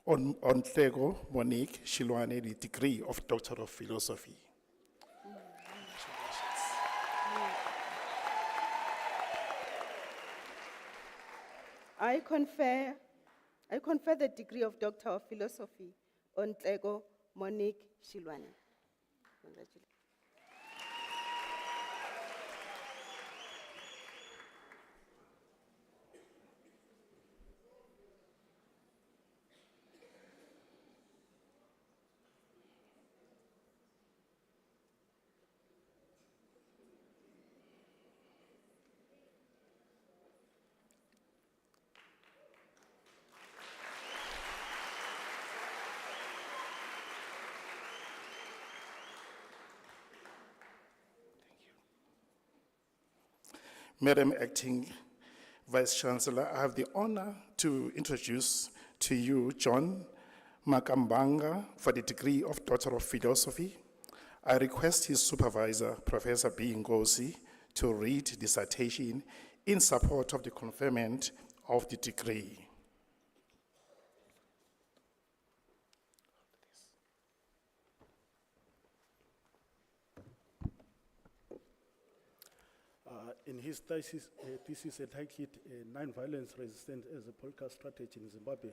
Speaker 9: on Ntlego Monique Shilwane the degree of Doctor of Philosophy.
Speaker 4: I confer the degree of Doctor of Philosophy on Ntlego Monique Shilwane. Congratulations.
Speaker 9: Madam Acting Vice Chancellor, I have the honor to introduce to you John Makambanga for the degree of Doctor of Philosophy. I request his supervisor, Professor B. Ngozi, to read dissertation in support of the conferment of the degree.
Speaker 12: In his thesis entitled Non-Violence Resistance as a Political Strategy in Zimbabwe,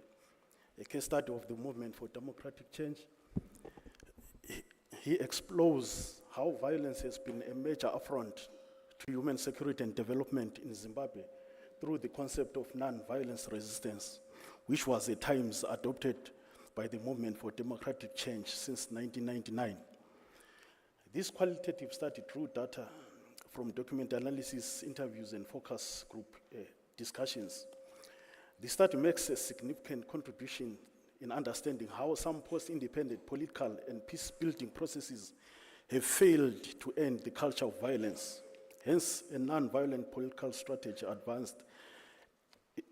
Speaker 12: a case study of the movement for democratic change, he explores how violence has been a major affront to human security and development in Zimbabwe through the concept of non-violence resistance, which was at times adopted by the movement for democratic change since 1999. This qualitative study drew data from document analysis, interviews, and focus group discussions. The study makes a significant contribution in understanding how some post-independent political and peace-building processes have failed to end the culture of violence. Hence, a non-violent political strategy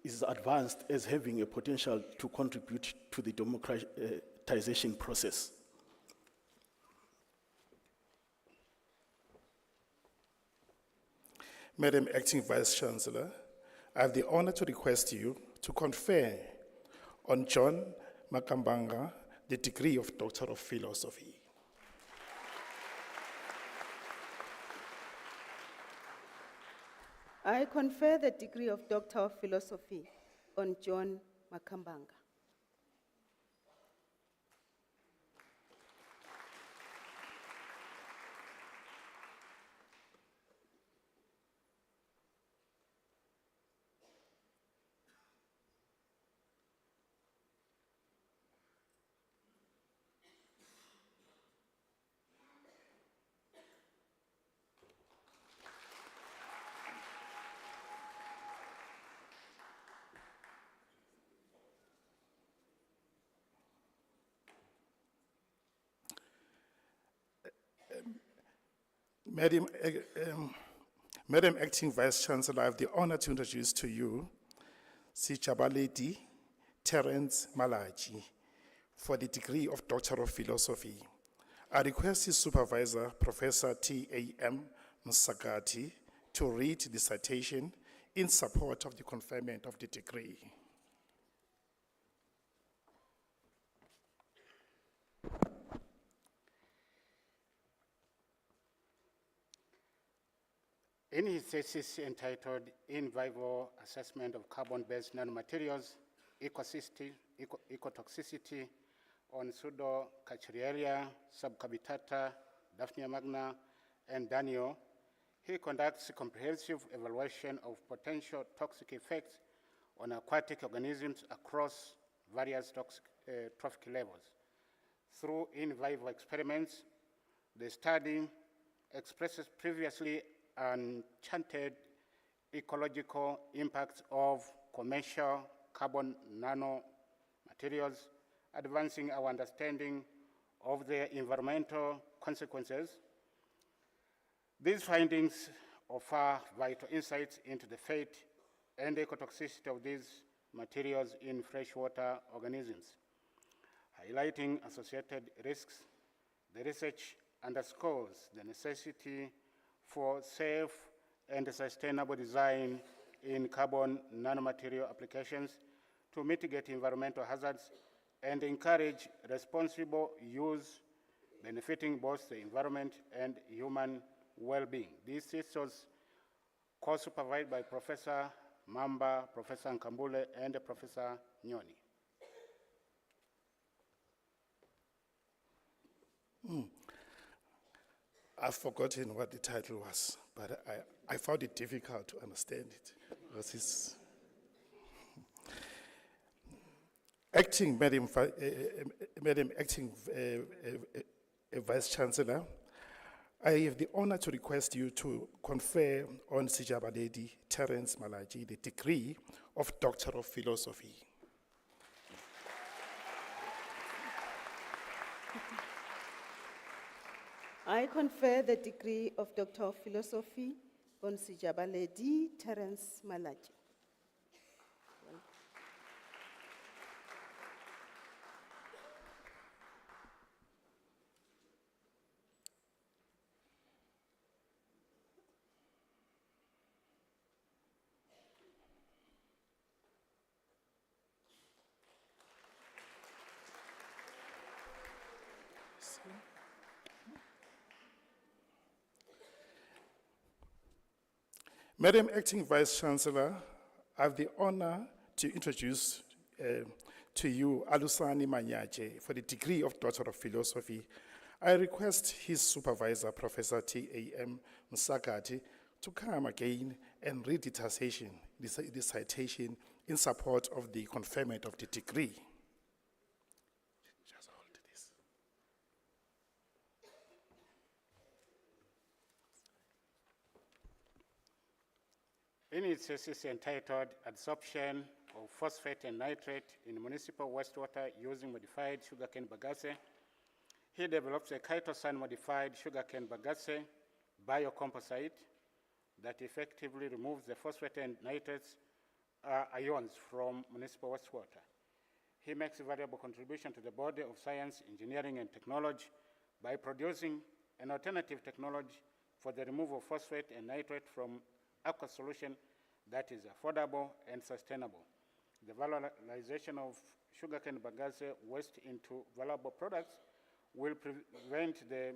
Speaker 12: is advanced as having a potential to contribute to the democratization process.
Speaker 9: Madam Acting Vice Chancellor, I have the honor to request you to confer on John Makambanga the degree of Doctor of Philosophy.
Speaker 4: I confer the degree of Doctor of Philosophy on John Makambanga.
Speaker 9: Madam Acting Vice Chancellor, I have the honor to introduce to you Sichabaledi Terence Malachi for the degree of Doctor of Philosophy. I request his supervisor, Professor T.A.M. Msakati, to read the citation in support of the conferment of the degree.
Speaker 13: In his thesis entitled In Vivo Assessment of Carbon-Based Nanomaterials, Ecotoxicity on Pseudo-Cachirieria subcabitata, Daphnia magna, and Danio, he conducts a comprehensive evaluation of potential toxic effects on aquatic organisms across various trophic levels. Through in vivo experiments, the study expresses previously uncharted ecological impacts of commercial carbon nanomaterials, advancing our understanding of their environmental consequences. These findings offer vital insights into the fate and ecotoxicity of these materials in freshwater organisms. Highlighting associated risks, the research underscores the necessity for safe and sustainable design in carbon nanomaterial applications to mitigate environmental hazards and encourage responsible use, benefiting both the environment and human well-being. This was co-supervised by Professor Mamba, Professor Nkambule, and Professor Nyoni.
Speaker 9: I've forgotten what the title was, but I found it difficult to understand it. Because it's Acting Madam Acting Vice Chancellor, I have the honor to request you to confer on Sijabaledi Terence Malachi the degree of Doctor of Philosophy.
Speaker 4: I confer the degree of Doctor of Philosophy on Sijabaledi Terence Malachi.
Speaker 9: Madam Acting Vice Chancellor, I have the honor to introduce to you Alusani Manyache for the degree of Doctor of Philosophy. I request his supervisor, Professor T.A.M. Msakati, to come again and read the citation in support of the conferment of the degree. Just hold this.
Speaker 13: In its thesis entitled Adsorption of Phosphate and Nitrate in Municipal Wastewater Using Modified Sugarcane Bagasse, he develops a chitosan-modified sugarcane bagasse biocomposite that effectively removes the phosphate and nitrates ions from municipal wastewater. He makes a valuable contribution to the body of science, engineering, and technology by producing an alternative technology for the removal of phosphate and nitrate from aqua solution that is affordable and sustainable. The valorization of sugarcane bagasse waste into valuable products will prevent the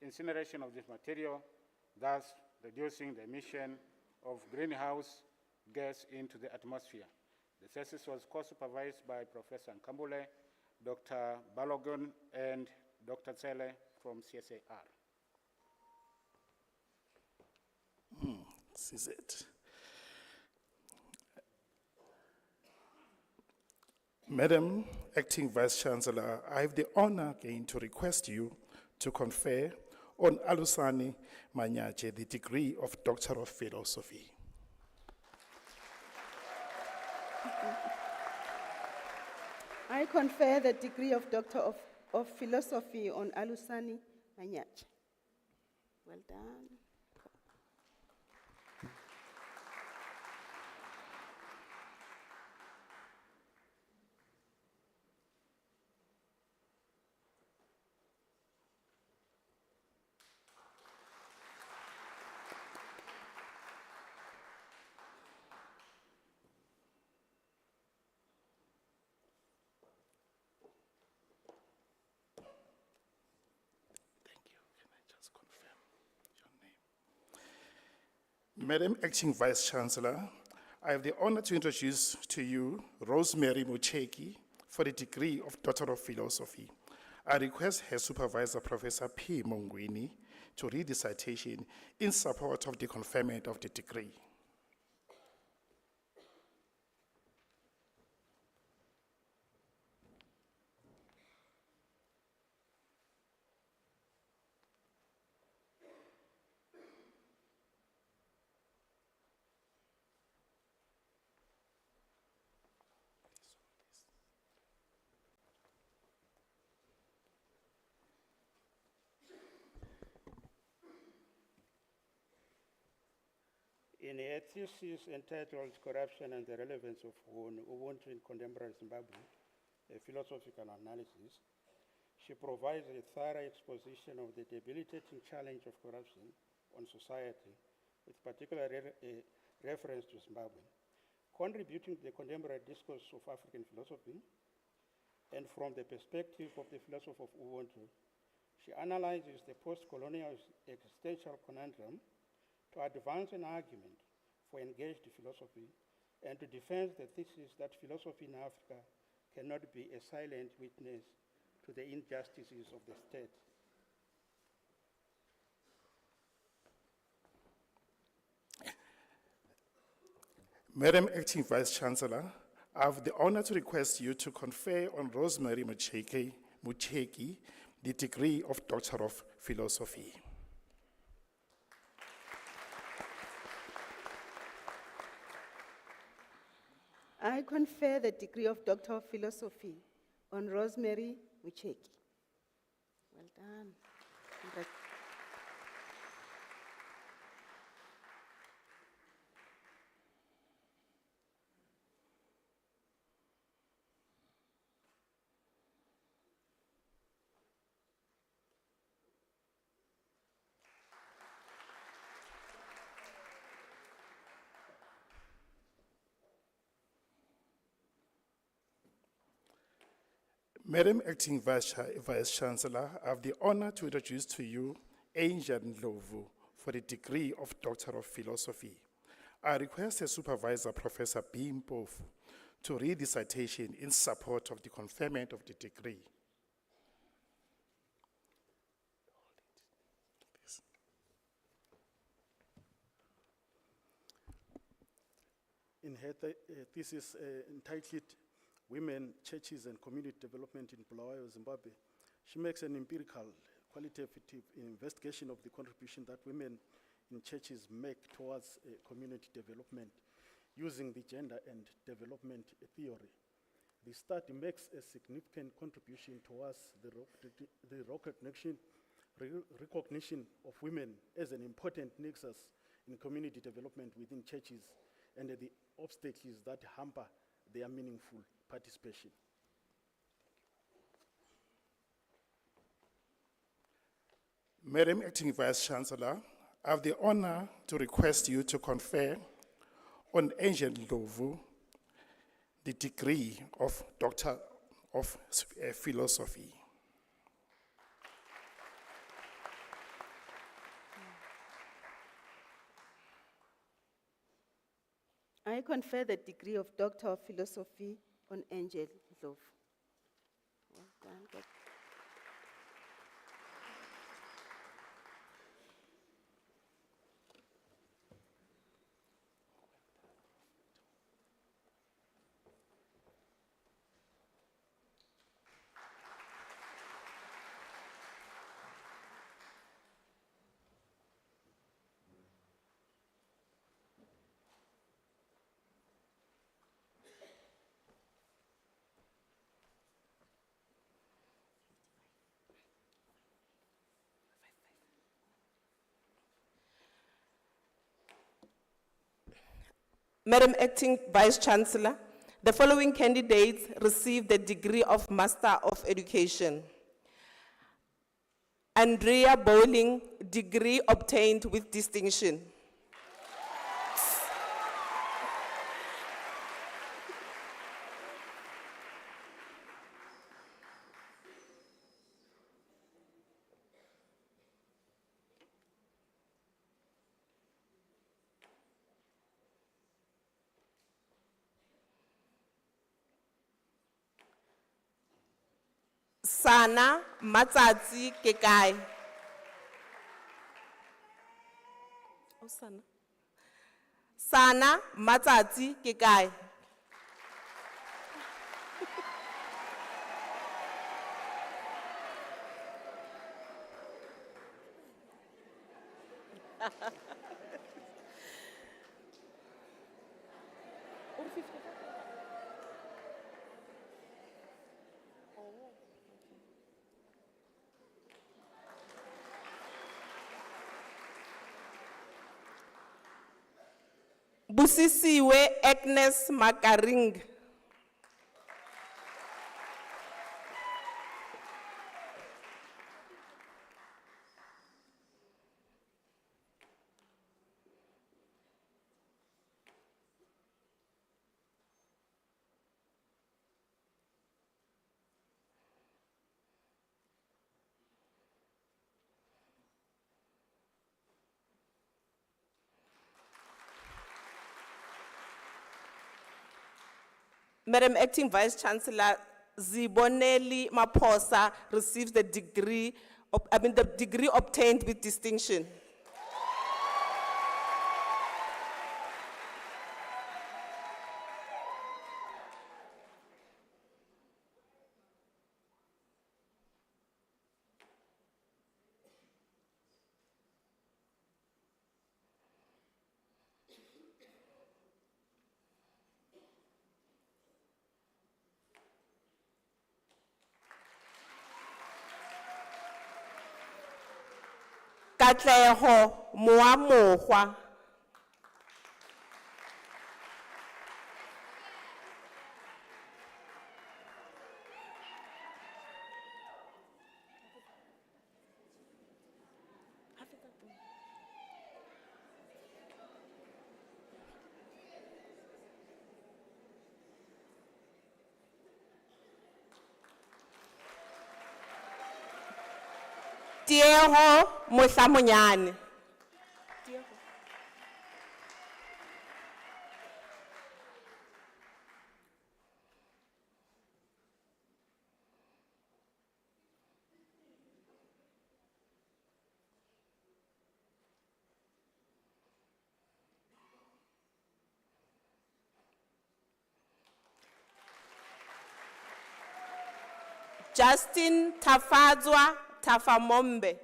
Speaker 13: incineration of this material, thus reducing the emission of greenhouse gas into the atmosphere. The thesis was co-supervised by Professor Nkambule, Dr. Balogun, and Dr. Tsele from CSAR.
Speaker 9: This is it. Madam Acting Vice Chancellor, I have the honor again to request you to confer on Alusani Manyache the degree of Doctor of Philosophy.
Speaker 4: I confer the degree of Doctor of Philosophy on Alusani Manyache. Well done.
Speaker 9: Madam Acting Vice Chancellor, I have the honor to introduce to you Rosemary Mucheki for the degree of Doctor of Philosophy. I request her supervisor, Professor P. Mongwini, to read the citation in support of the conferment of the degree.
Speaker 14: In a thesis entitled Corruption and the Relevance of Ubuntu in Contemporary Zimbabwe, a philosophical analysis, she provides a thorough exposition of the debilitating challenge of corruption on society, with particular reference to Zimbabwe. Contributing to the contemporary discourse of African philosophy, and from the perspective of the philosopher of Ubuntu, she analyzes the post-colonial existential conundrum to advance an argument for engaged philosophy and to defend the thesis that philosophy in Africa cannot be a silent witness to the injustices of the state.
Speaker 9: Madam Acting Vice Chancellor, I have the honor to request you to confer on Rosemary Mucheki the degree of Doctor of Philosophy.
Speaker 4: I confer the degree of Doctor of Philosophy on Rosemary Mucheki. Well done.
Speaker 9: Madam Acting Vice Chancellor, I have the honor to introduce to you Angel Ndlovu for the degree of Doctor of Philosophy. I request her supervisor, Professor B. Mpofu, to read the citation in support of the conferment of the degree.
Speaker 12: In her thesis entitled Women, Churches and Community Development in Bulawayo, Zimbabwe, she makes an empirical, qualitative investigation of the contribution that women in churches make towards community development using the gender and development theory. The study makes a significant contribution towards the recognition of women as an important nexus in community development within churches and the obstacles that hamper their meaningful participation.
Speaker 9: Madam Acting Vice Chancellor, I have the honor to request you to confer on Angel Ndlovu the degree of Doctor of Philosophy.
Speaker 4: I confer the degree of Doctor of Philosophy on Angel Ndlovu. Well done.
Speaker 6: Madam Acting Vice Chancellor, the following candidates received the degree of Master of Education. Andrea Bowling, degree obtained with distinction. Sana Matsatsi ke kae? Oh, Sana. Sana Matsatsi ke kae? Busisiwe Agnes Makaring. Madam Acting Vice Chancellor, Ziboneli Maposa receives the degree, the degree obtained with distinction. Katleho Moamohwa. Tieho Mosamonyane. Justin Tafadzwa Tafamombe.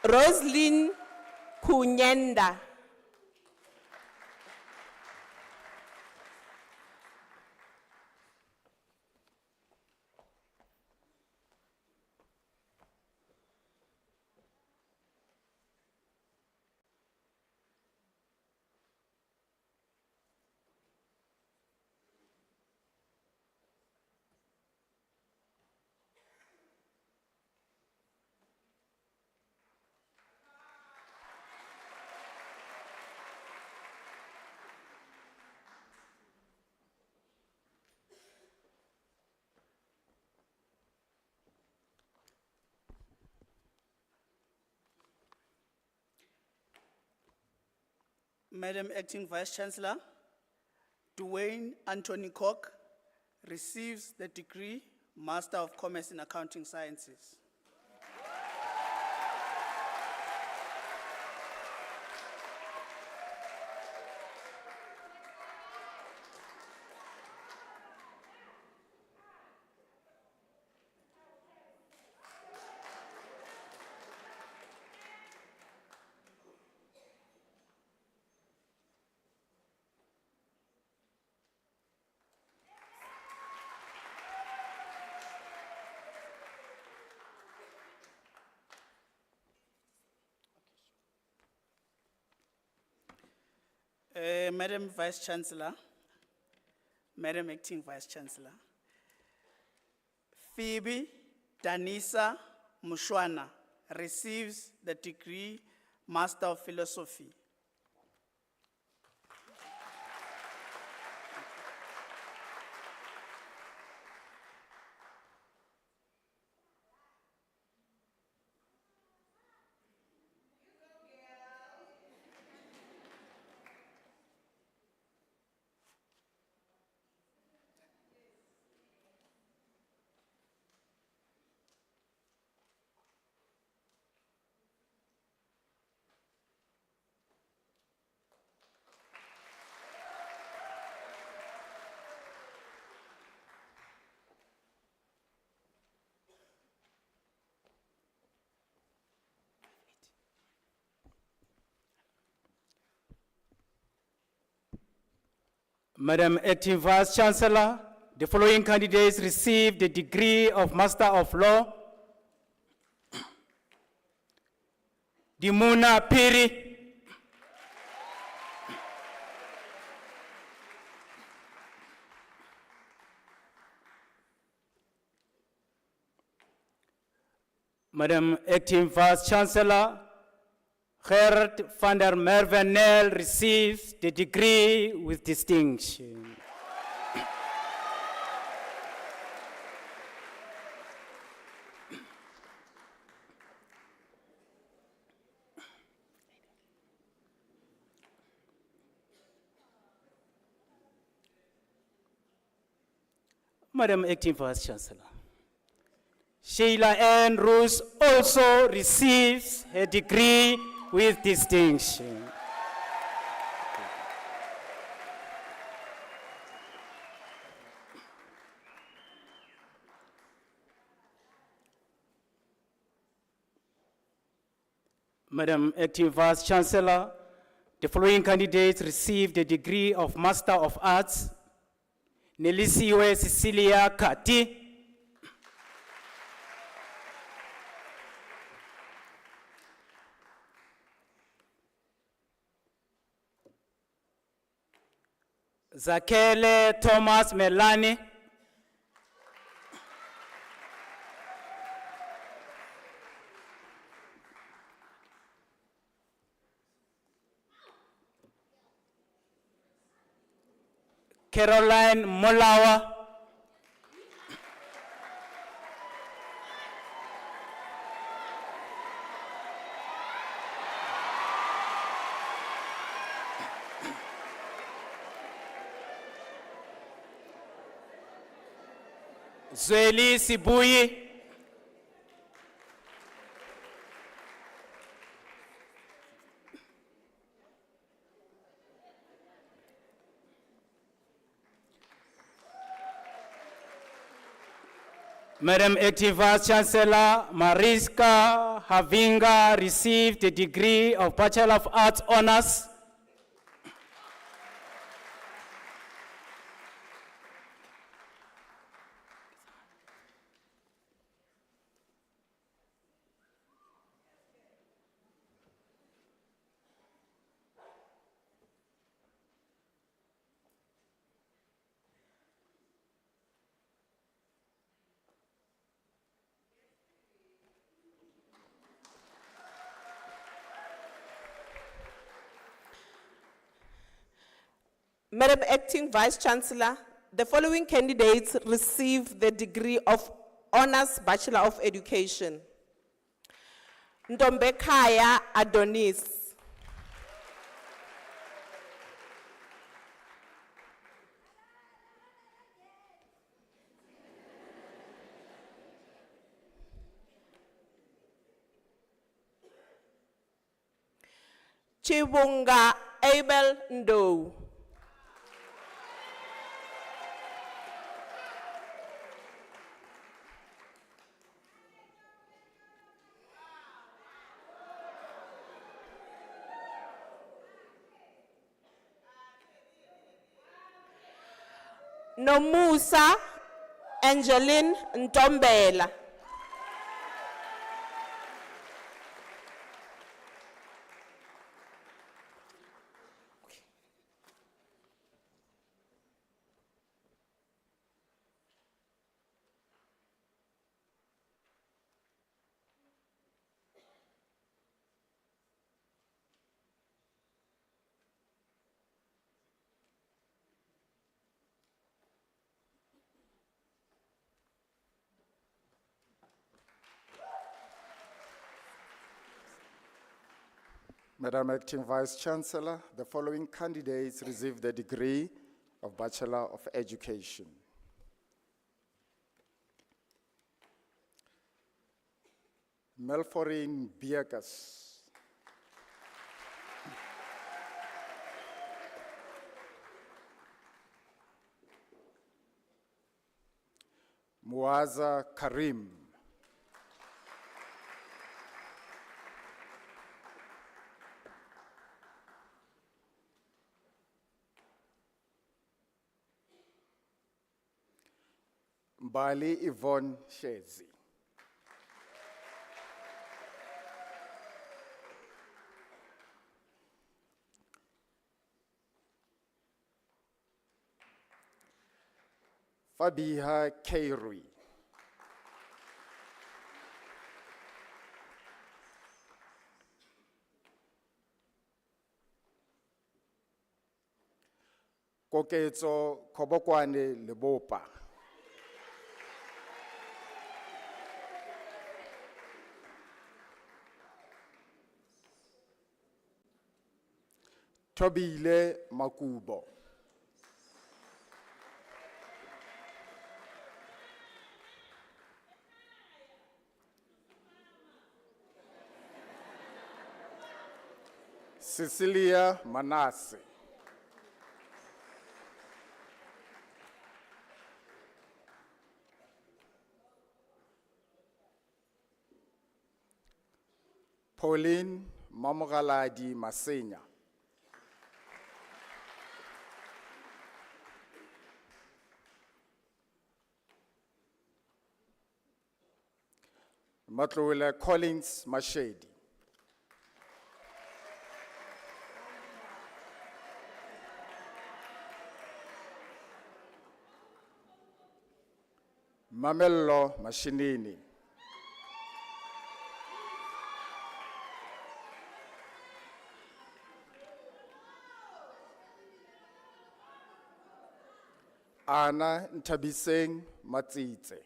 Speaker 6: Roslyn Kunyenda.
Speaker 8: Madam Acting Vice Chancellor, Dwayne Anthony Koch receives the degree Master of Commerce in Accounting Sciences. Madam Vice Chancellor, Madam Acting Vice Chancellor, Phoebe Danisa Mushwana receives the degree Master of Philosophy.
Speaker 15: Madam Acting Vice Chancellor, the following candidates received the degree of Master of Law. Dimuna Piri. Madam Acting Vice Chancellor, Gerard van der Mervenel receives the degree with distinction. Madam Acting Vice Chancellor, Sheila Ann Roos also receives her degree with distinction. Madam Acting Vice Chancellor, the following candidates received the degree of Master of Arts. Nelisiwe Cecilia Kati. Zakele Thomas Melani. Caroline Molawa. Zweli Sibuyi. Madam Acting Vice Chancellor Mariska Havinga received the degree of Bachelor of Arts Honors.
Speaker 6: Madam Acting Vice Chancellor, the following candidates receive the degree of Honors Bachelor of Education. Ndombekaya Adonis. Chibunga Abel Ndo. Nomusa Angeline Ntombela.
Speaker 5: Madam Acting Vice Chancellor, the following candidates receive the degree of Bachelor of Education. Melforine Biegas. Muaza Karim. Mbali Yvonne Shezi. Fabiha Keirui. Koketso Kobokwane Lebopa. Tobile Makubo. Cecilia Manasse. Pauline Mamogaladi Masenya. Matlowela Collins Mashedi. Mamello Mashinini. Ana Ntabiseng Matsitse.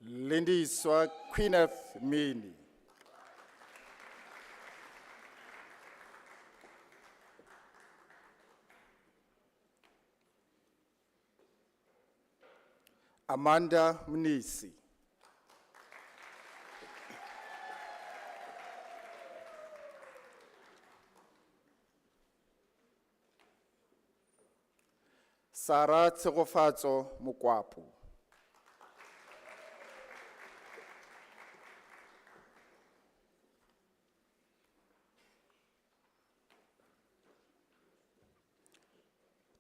Speaker 5: Lindiswa Queeneth Mini. Amanda Munisi. Sarah Tsegofatso Mukwapu.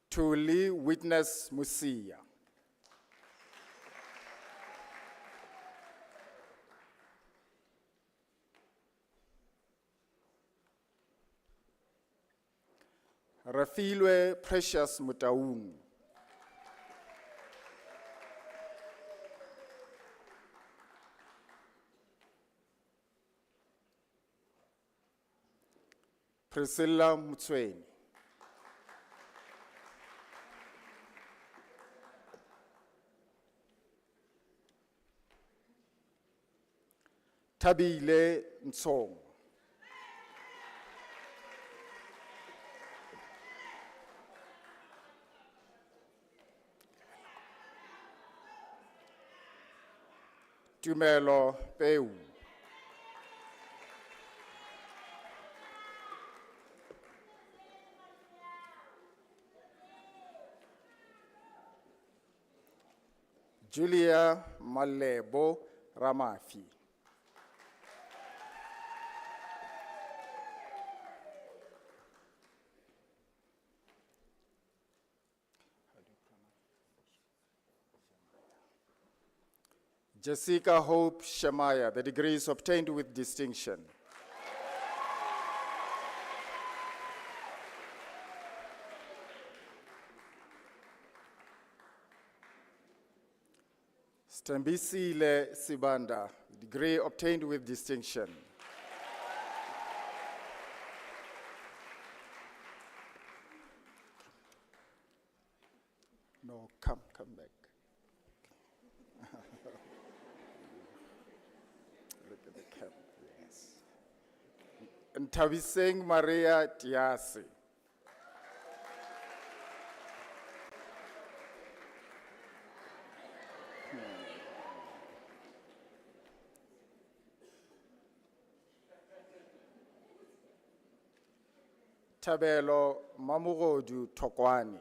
Speaker 5: Tuli Witness Musia. Rafilwe Precious Mutaung. Priscilla Mutsweni. Tabile Nsong. Tumelo Peu. Julia Malebo Ramafi. Jessica Hope Shemaya, the degree is obtained with distinction. Stambisile Sibanda, degree obtained with distinction. No, come back. Look at the cap, yes. Ntabiseng Maria Tiasi. Tabelo Mamugodu Tokwani.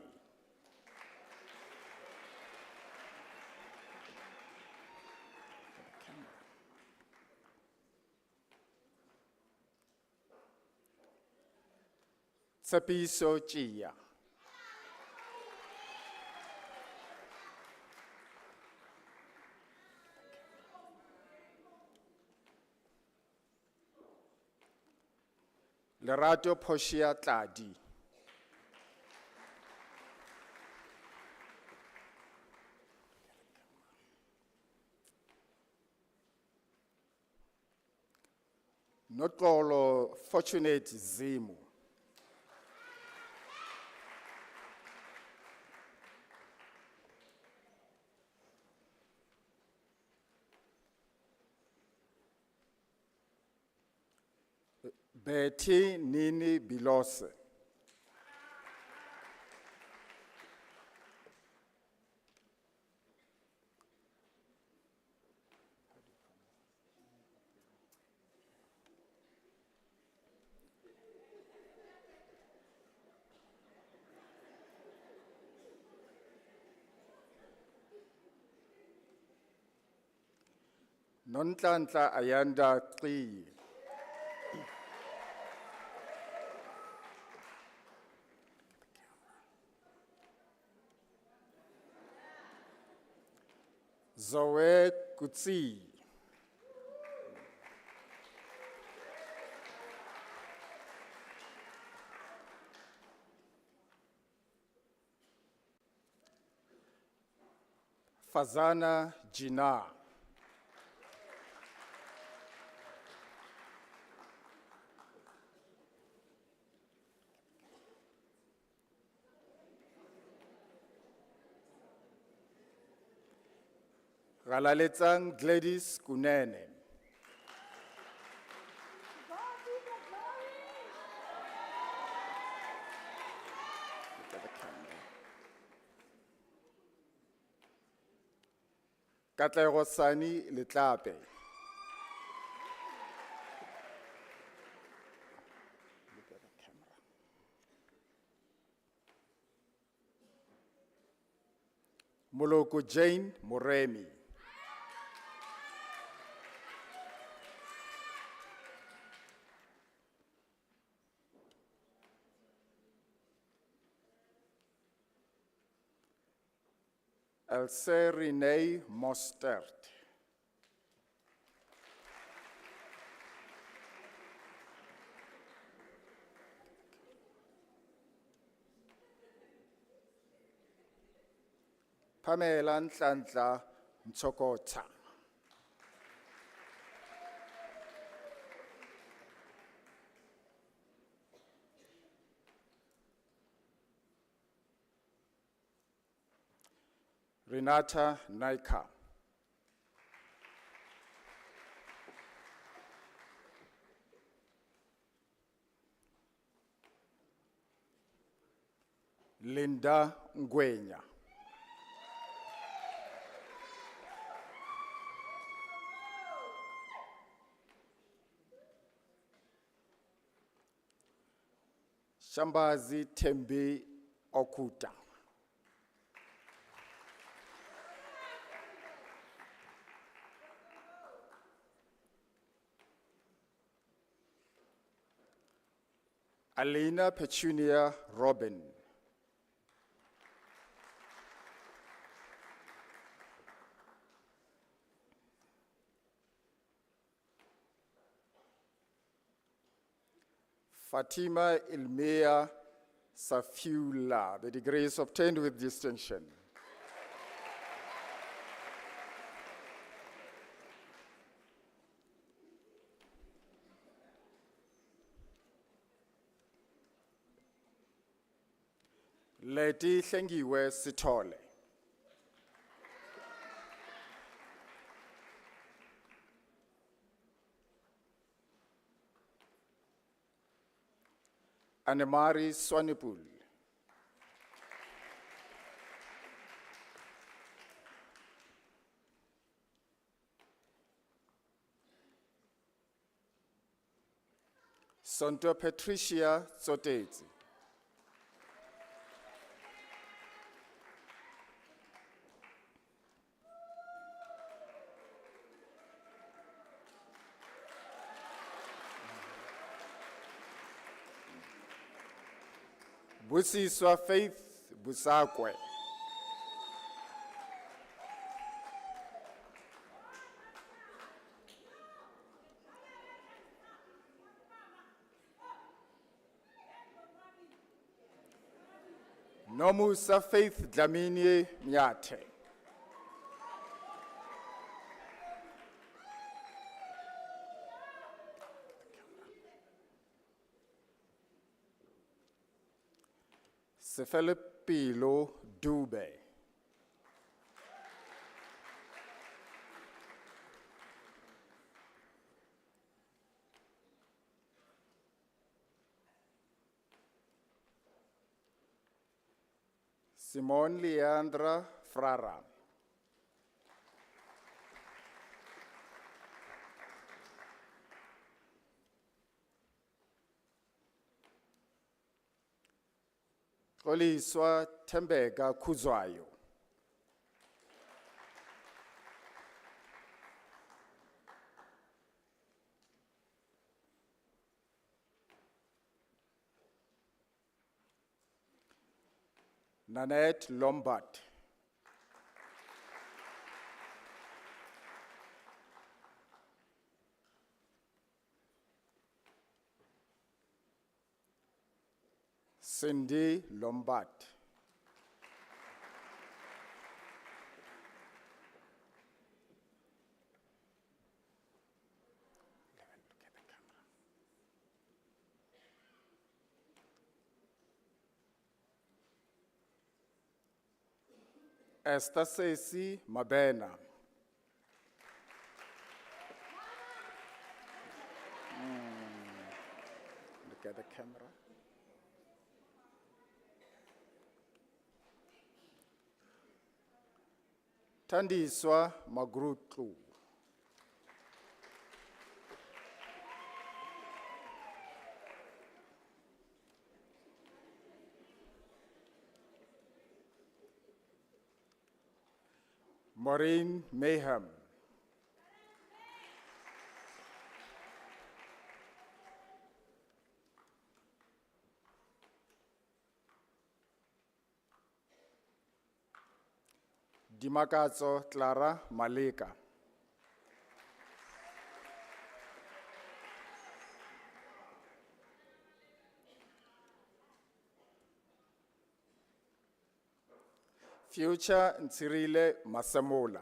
Speaker 5: Tsepiso Chia. Lerato Poshia Tladi. Notolo Fortunate Zimu. Betty Nini Bilose. Nontlantla Ayanda Tri. Zoe Kutsi. Fazana Jina. Galaletsang Gladys Kunene. Katlego Sani Letlape. Moloko Jane Moremi. Else Renee Mostert. Pamela Ntlantla Mtsokotha. Renata Naika. Linda Ngwenya. Shambazi Tembi Okuta. Alina Petunia Robin. Fatima Ilmea Safiula. The degree is obtained with distinction. Leti Hlengiwe Sithole. Annemari Swanepoel. Sonto Patricia Tsotezi. Busiswa Faith Busakwe. Nomusa Faith Dlamini Nyate. Sefelepilo Dube. Simone Leandra Frara. Xoliswa Tembeka Khuzwayo. Nanette Lombard. Cindy Lombard. Esther Sesi Mabena. Look at the camera. Tandiswa Magrutu. Maureen Mayhem. Dimakatso Clara Malika. Future Ntsirile Masemola.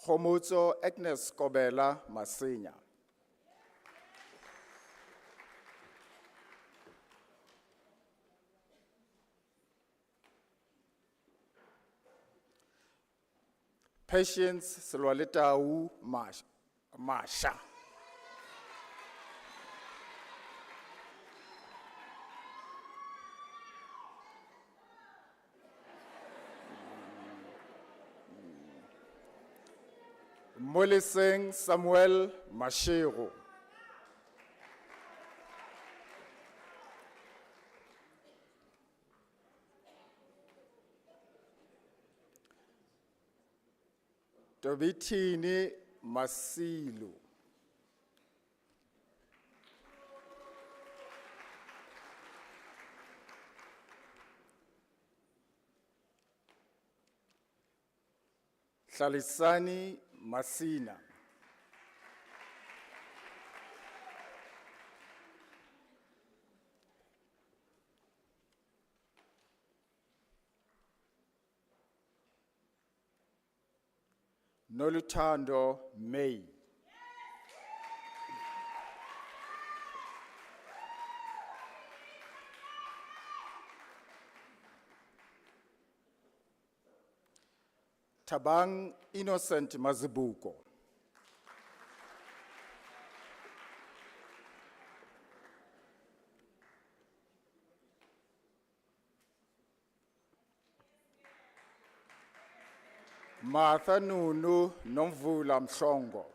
Speaker 5: Khomotso Agnes Kobela Masinya. Patience Silwaletau Masha. Moliseng Samuel Mashiro. Tobitini Masilu. Hlalisani Masina. Noluthando May. Tabang Innocent Mazibuko. Martha Nunu Nomvula Mshongo.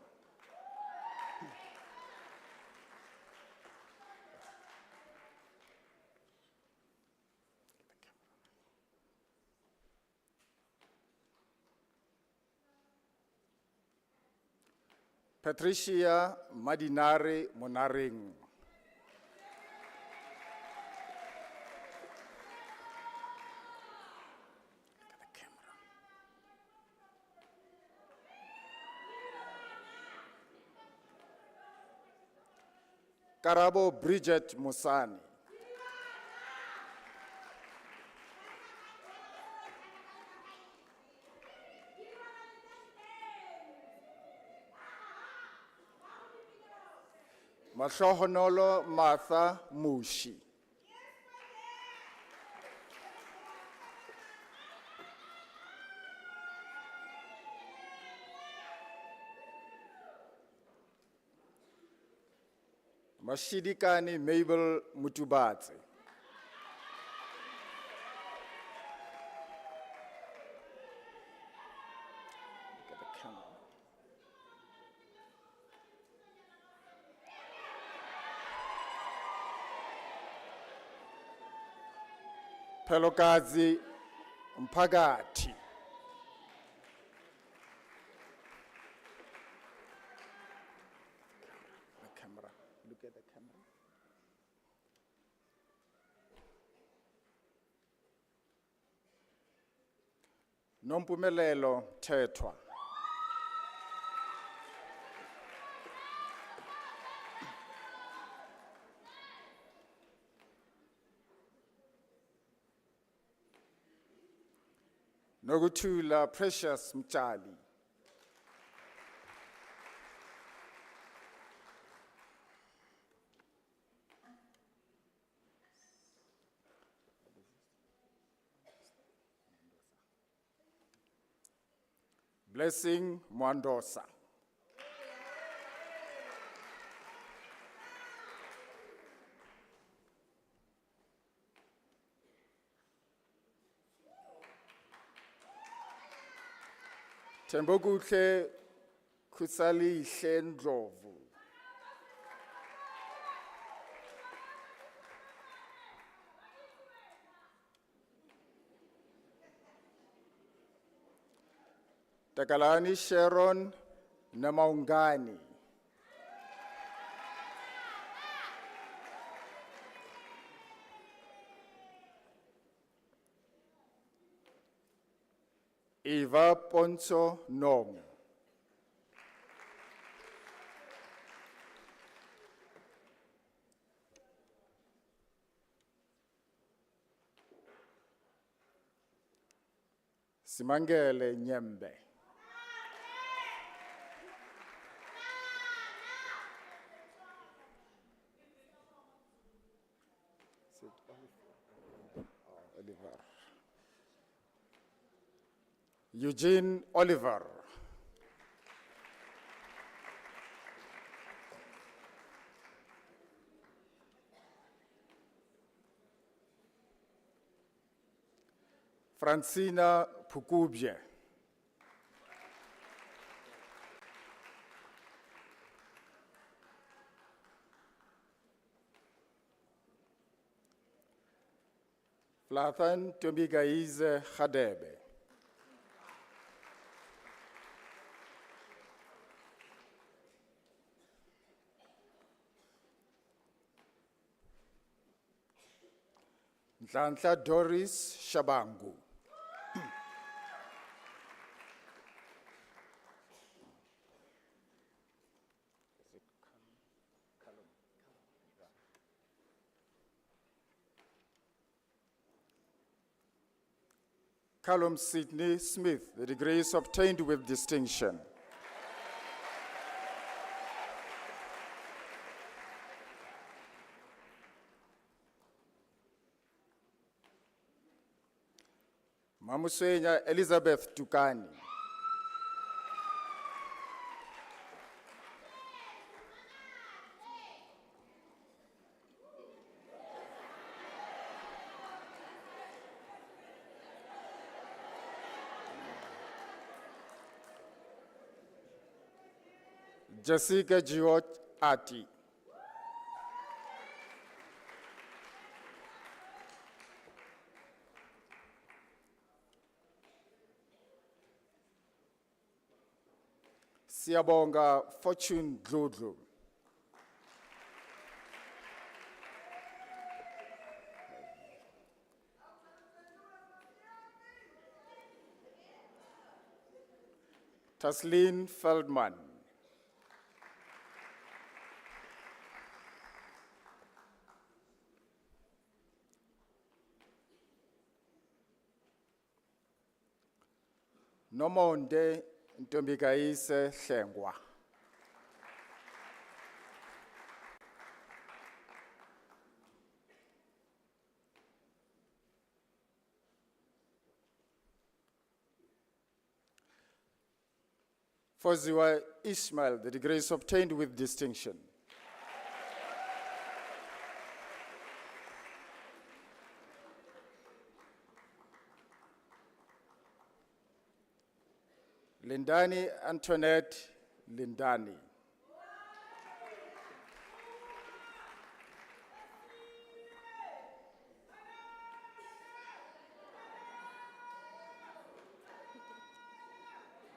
Speaker 5: Patricia Madinare Monaring. Karabo Bridget Musani. Mahlohonolo Martha Mushi. Mashidikani Mabel Mutubatse. Look at the camera. Pelokazi Mpagati. The camera. Look at the camera. Nompumelelo Tetwa. Nogutula Precious Mchali. Blessing Mwandosa. Tembokuhle Kusali Shendrovu. Takalani Sharon Namaungani. Eva Ponso Nong. Simangele Nyembe. Oliver. Eugene Oliver. Francina Pukubye. Flathan Tombigaize Khadebe. Nhlanhla Doris Shabangu. Callum Sidney Smith, the degree is obtained with distinction. Mamuswenya Elizabeth Tukani. Jessica George Ati. Siyabonga Fortune Dludlu. Taslin Feldman. Nomonde Ntombikaise Hlengwa. Foziwa Ismail, the degree is obtained with distinction. Lindani Antoinette Lindani.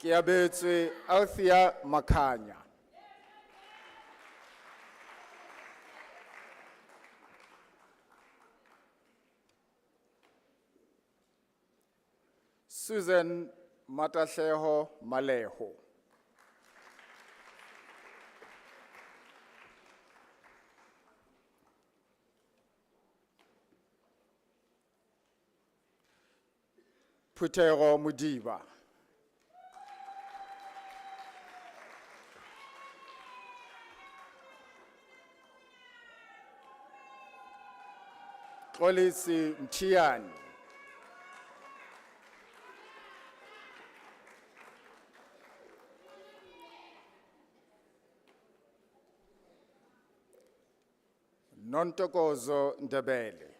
Speaker 5: Kiabetse Althea Makanya. Susan Matasheho Maleho. Putero Mudiba. Kolisi Mchiani. Nontokozo Ndebele.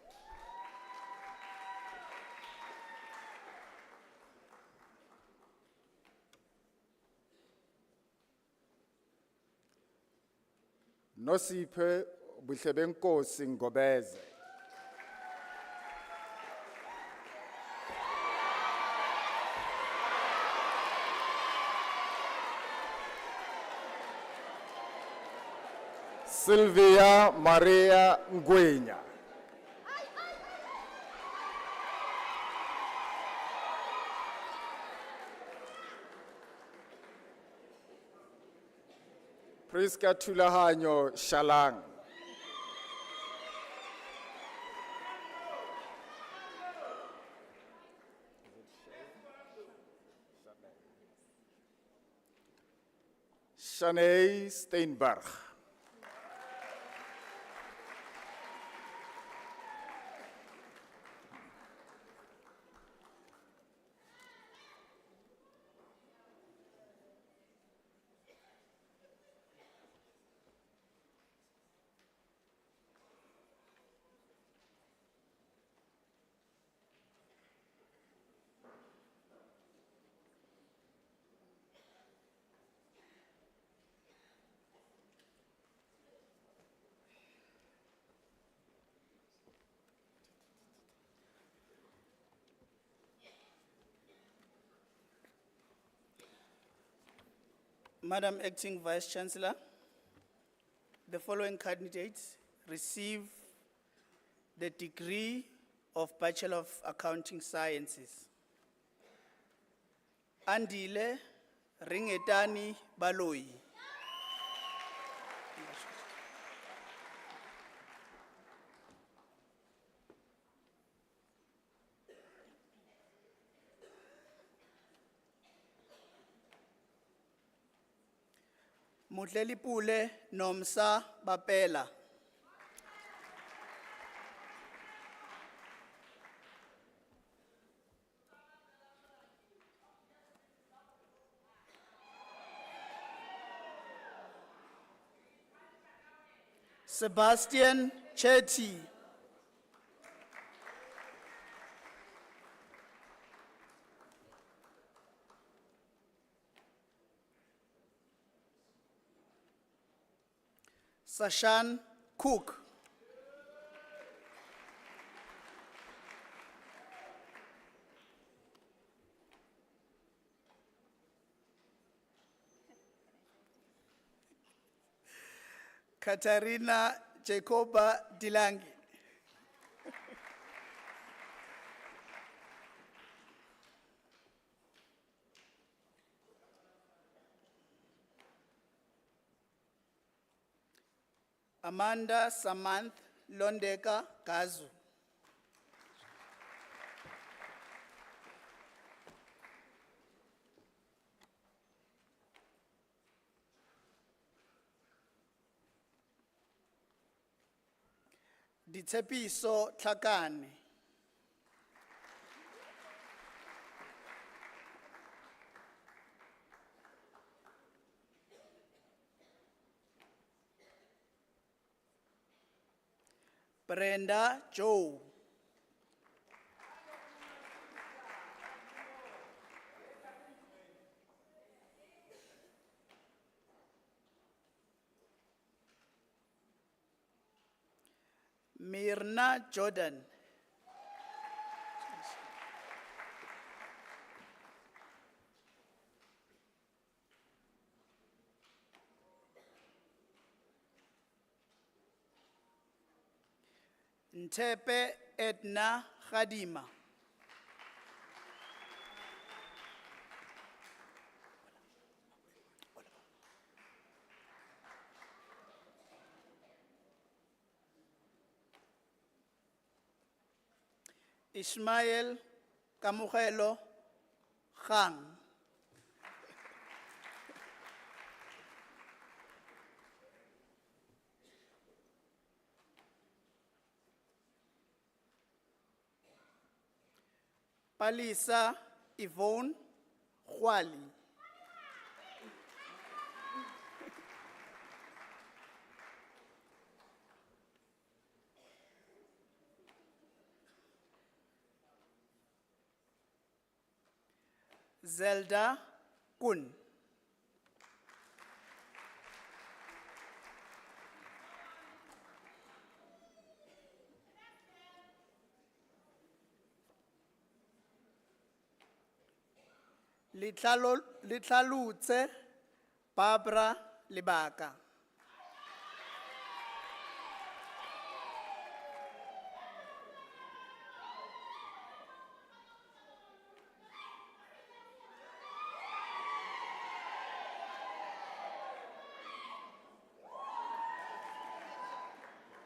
Speaker 5: Nosiphe Buhlebenkosi Ngobeze. Sylvia Maria Ngwenya. Priska Tulahanyo Shalang. Shanae Steinberg.
Speaker 16: Madam Acting Vice Chancellor, the following candidates receive the degree of Bachelor of Accounting Sciences. Andile Ringetani Baloi. Mutlelipule Nomsa Bapela. Sebastian Chetty. Sashan Cook. Katarina Jacoba Dilangi. Amanda Samantha Londeka Gazu. Ditshepiso Tlhakane. Brenda Joe. Mirna Jordan. Ntepe Edna Khadima. Ismael Kamugelo Khang. Palisa Yvonne Khwali. Zelda Kun. Litlalutse Barbara Libaka.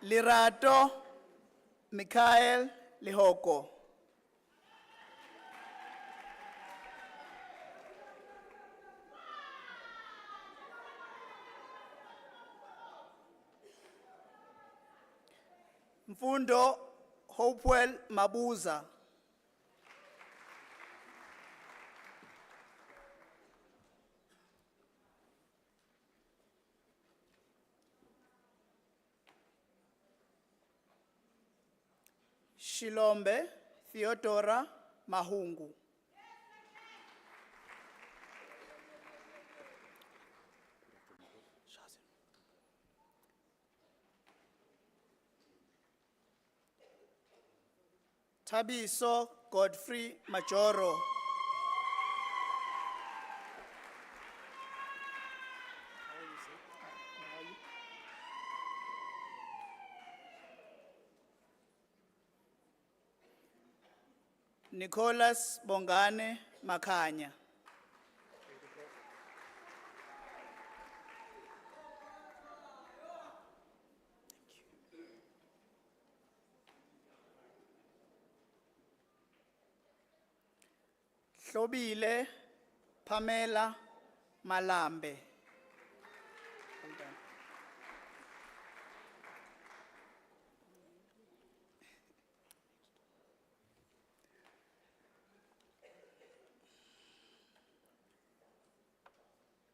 Speaker 16: Lirato Michael Lihoko. Mfundo Hopewell Mabuza. Shilombe Theodora Mahungu. Tabiso Godfrey Majoro. Nicholas Bongane Makanya. Hlobile Pamela Malambe.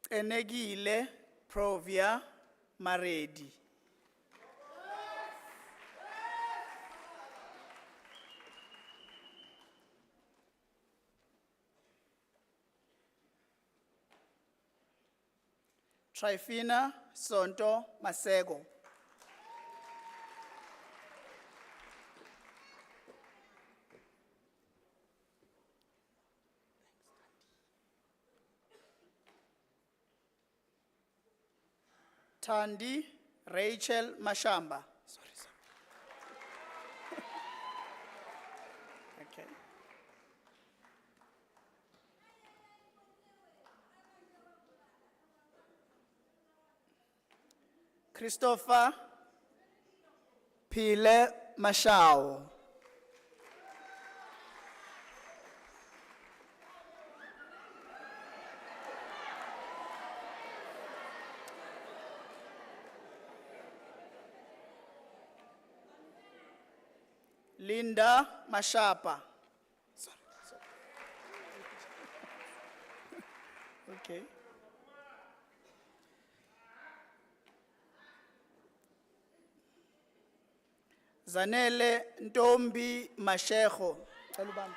Speaker 16: Enegile Provia Maredi. Trifina Sonto Masego. Tandi Rachel Mashamba. Sorry. Okay. Christopher Pile Mashao. Linda Mashapa. Sorry. Okay. Zanele Ntombi Mashego. Cela ubambe.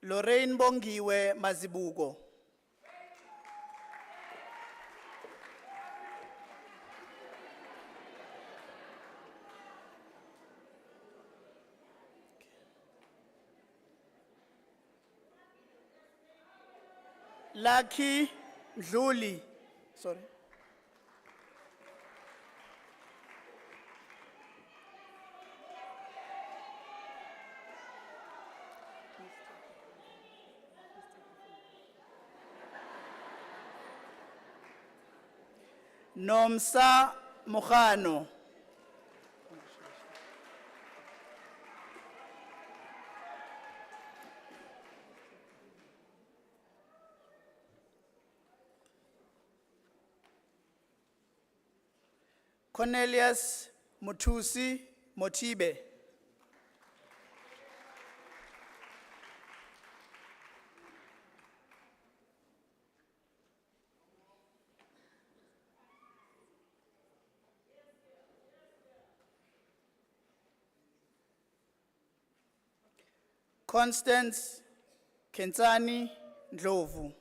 Speaker 16: Lorraine Bongiwe Mazibuko. Lucky Dluli. Sorry. Nomsa Mojano. Cornelius Mutusi Motibe. Constance Kenzani Ndlovu.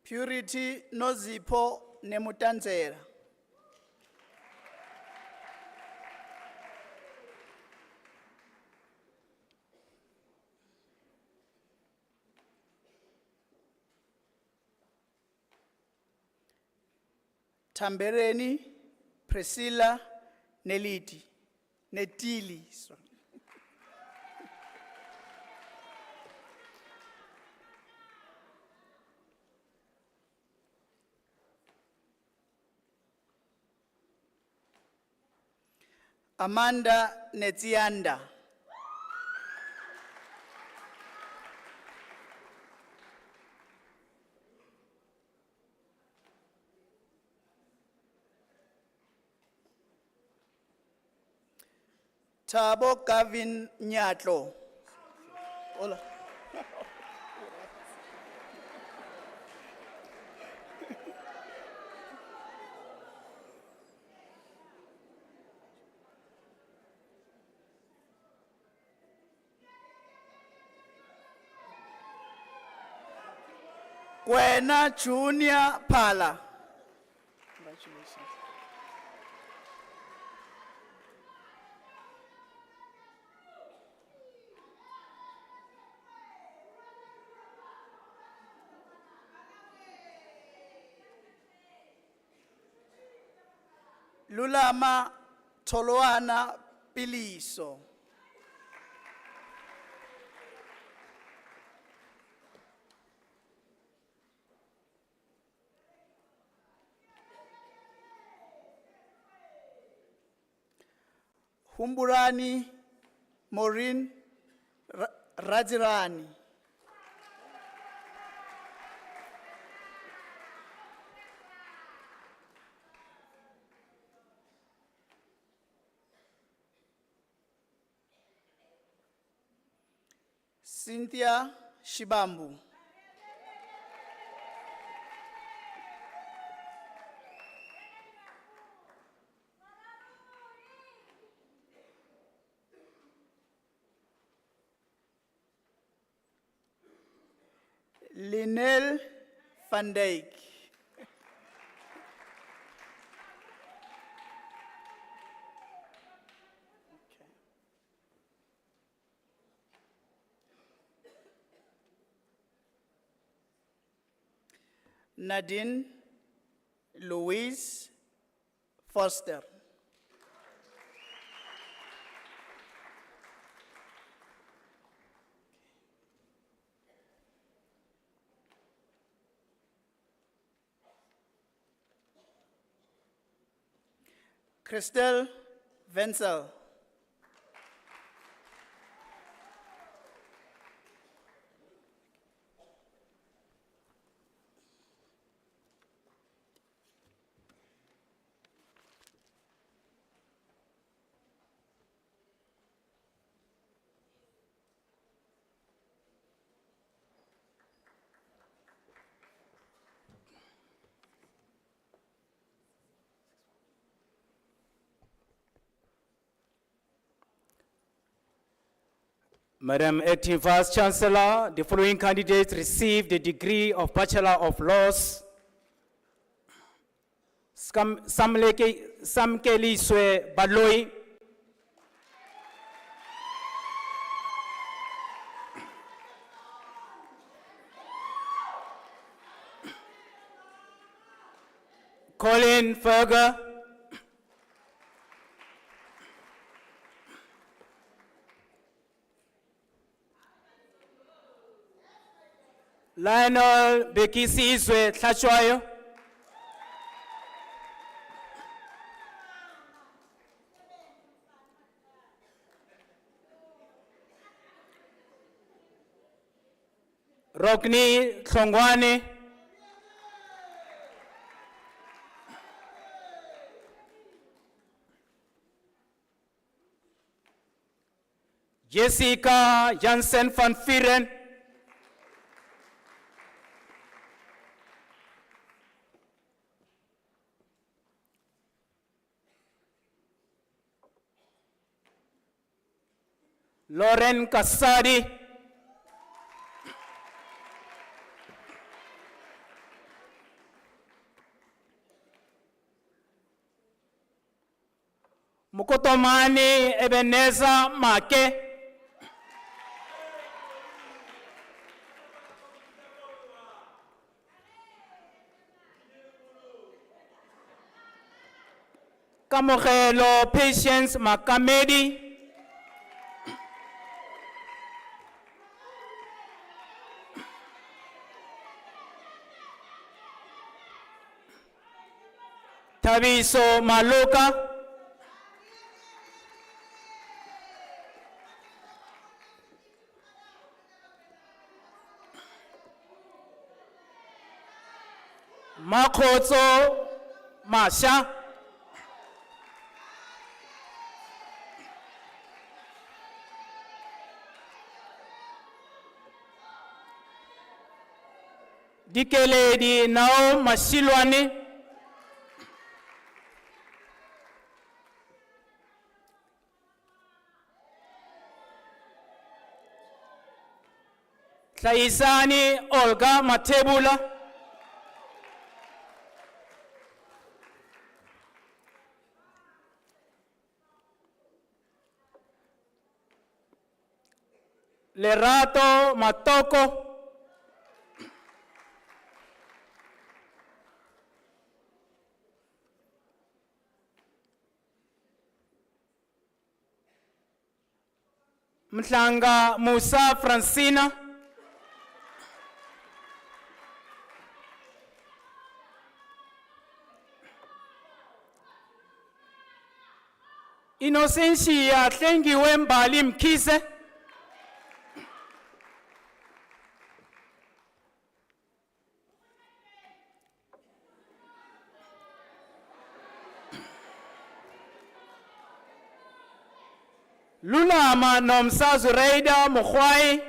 Speaker 16: Purity Nozipho Nemutanzera. Tambereni Priscilla Netili. Sorry. Amanda Netsianda. Thabo Gavin Nyatlo. Hola. Kwena Junior Phala. Congratulations. Lulama Toloana Piliso. Humburani Maureen Radzirani. Cynthia Shibambu. Linel van Dijk. Nadine Louise Foster. Christel Wenzel.
Speaker 15: Madam Acting Vice Chancellor, the following candidates received the degree of Bachelor of Laws. Samkeliswe Baloi. Colin Ferger. Lionel Bekisizwe Tlachwayo. Rokni Tlongwane. Jessica Jansen van Vieren. Lauren Kasadi. Mukotomani Ebenezer Make. Kamogelo Patience Makamedi. Tabiso Maluka. Makotso Masha. Dikeledi Nao Masilwani. Tlaisani Olga Matebula. Lerato Matoko. Mhlanga Musa Francina. Innocentia Tlengiwe Mbali Mkise. Lulama Nomsazu Reida Mokhwai.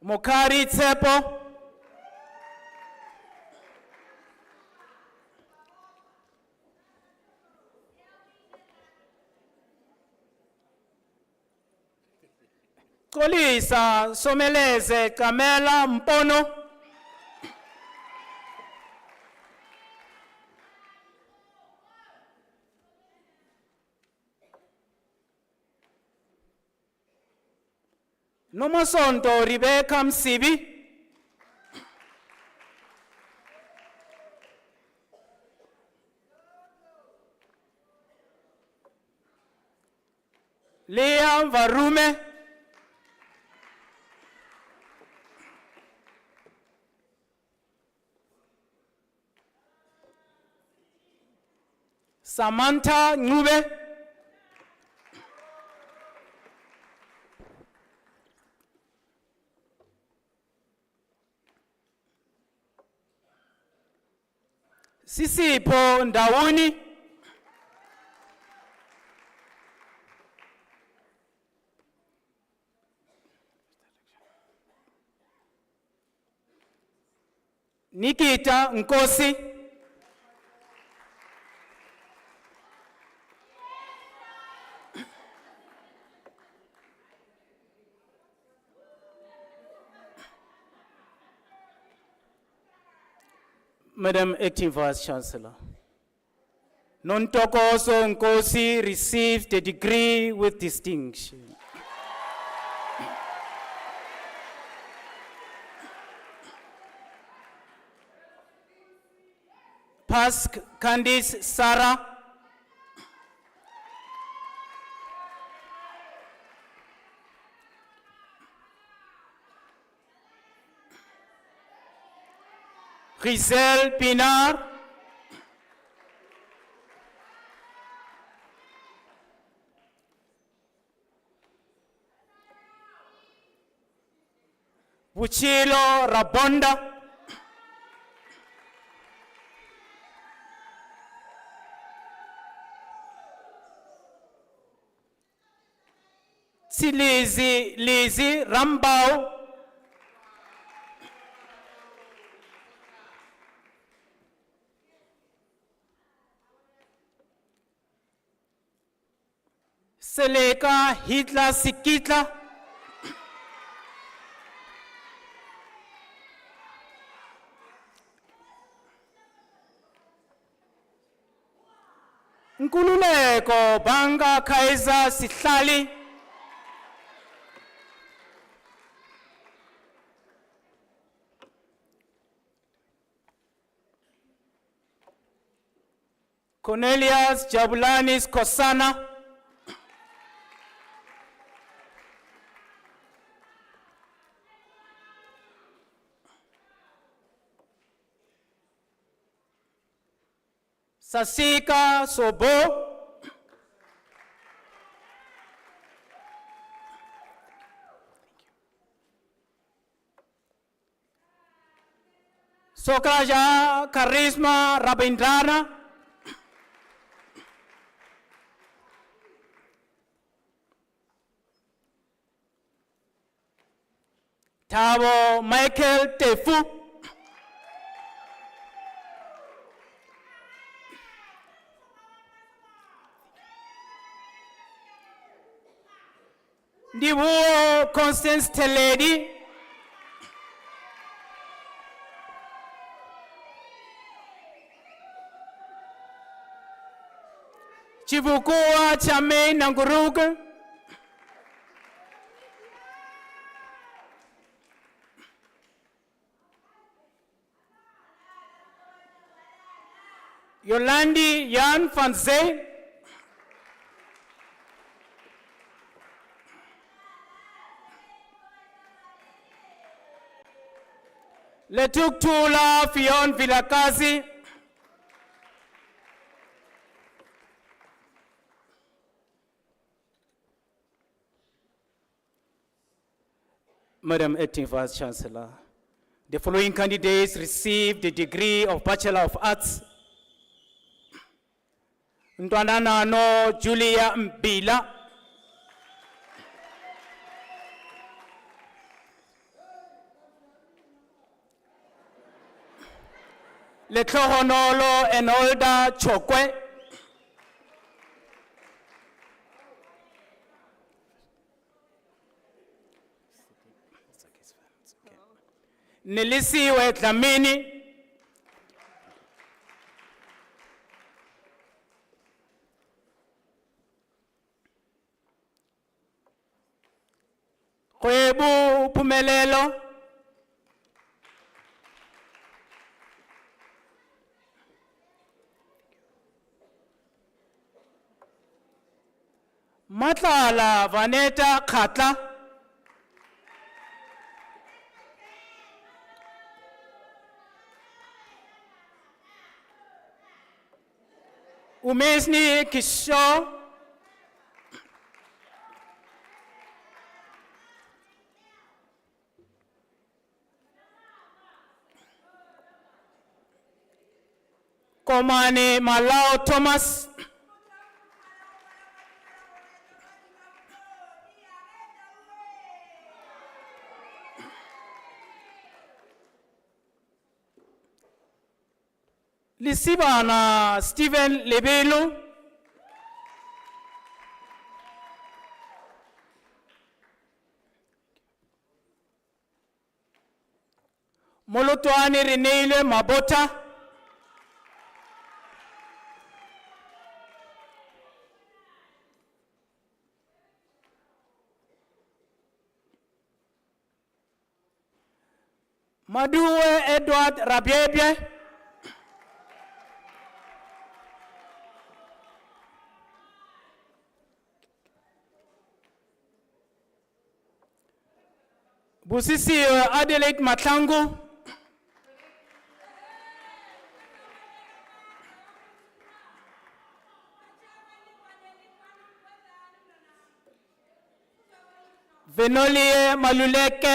Speaker 15: Mokari Tsepo. Xolisa Someleze Kamela Mpono. Nomasonto Rebecca Msibi. Leah Varume. Samantha Ngube. Sisipho Ndawuni. Nikita Nkosi. Madam Acting Vice Chancellor, Nontokoso Nkosi received a degree with distinction. Pask Candice Sarah. Giselle Pinar. Buchilo Rabonda. Lizzy Rambau. Seleka Hitler Sikitla. Nkululeko Banga Kaiser Sihlali. Cornelius Jabulanis Kosana. Sasika Sobo. Sokraja Charisma Rabindrana. Tabo Michael Tefu. Ndiwo Constance Teledi. Chivukua Chame Nanguruga. Yolandi Jan van Zee. Letuktula Fion Vilakazi. Madam Acting Vice Chancellor, the following candidates received the degree of Bachelor of Arts. Ntwananano Julia Mbila. Letlohonolo Enolda Chokwe. Nelisiwe Dlamini, Kwebu Pumelelo, Matlala Vaneta Khatla, Umesni Kisho, Komane Malao Thomas, Lisibana Stephen Lebelo, Molotwane Renele Mabota, Maduwe Edward Rabiebie, Busisi Adelaide Matlangu, Venolie Maluleke,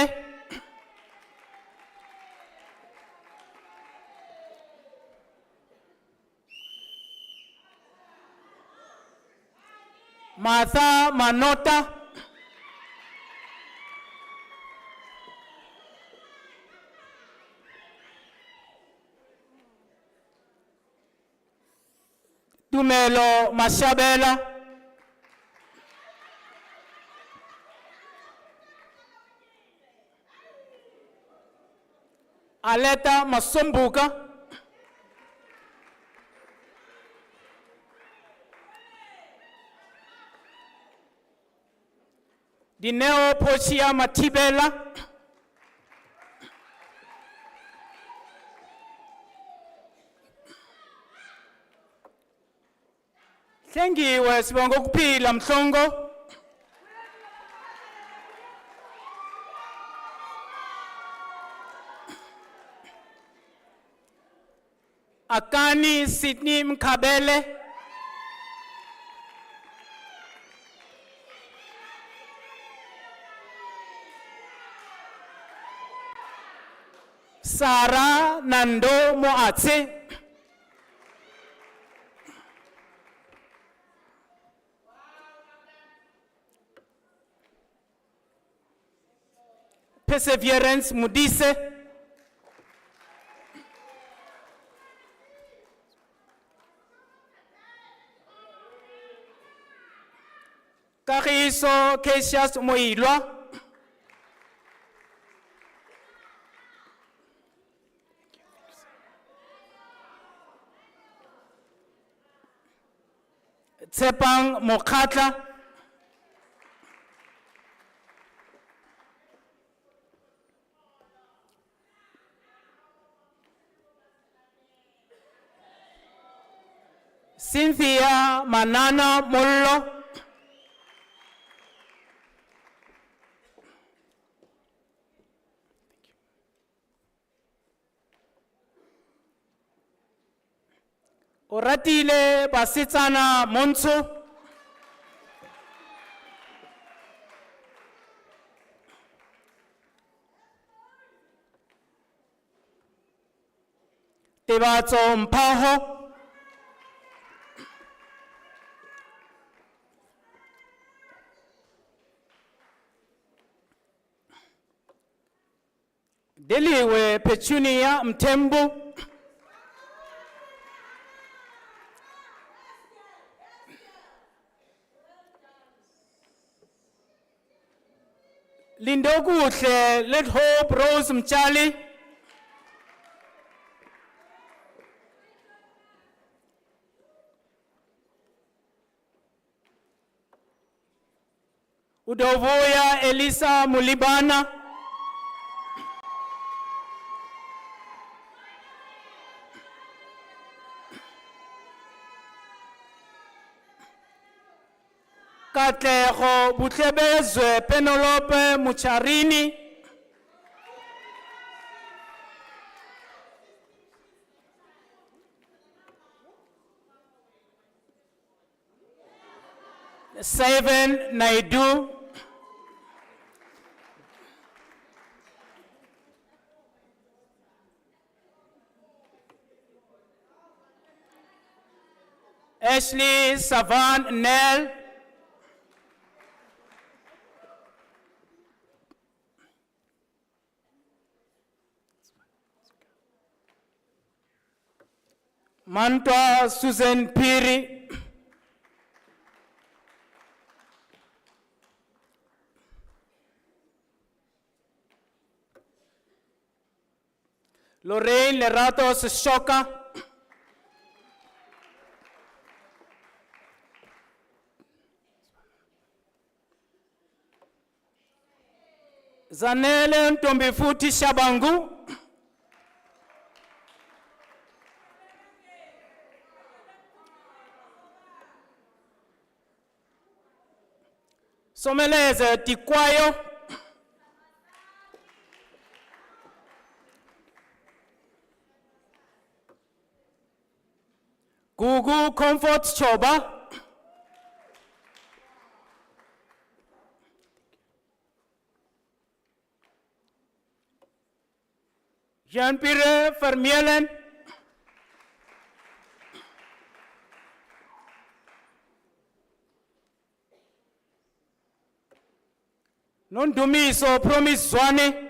Speaker 15: Martha Manota, Tumelo Mashabela, Aleta Masombuka, Dineo Pochia Matibela, Thengiwe sibonga ukuphila Mhlongo, Akani Sydney Mkhabele, Sara Nando Moatse, Perseverance Mudise, Kagiso Cassius Moilwa, Tsepang Mokhatla, Cynthia Manana Mollo, Oratile Basitsana Monso, Tebatso Mpaho, Deliwe Petunia Mtembu, Lindokuhle Let Hope Rose Mchali, Udovoya Elisa Mulibana. Katlego Butlebezwe Penelope Mucharini. Seven Naidu. Ashley Savan Nell. Mantwa Susan Piri. Lorraine Leratos Shoka. Zanele Ntombifuti Shabangu. Someleze Tikwayo. Gugu Comfort Choba. Jean-Pierre Vermeulen. Nondumiso Promise Zwane.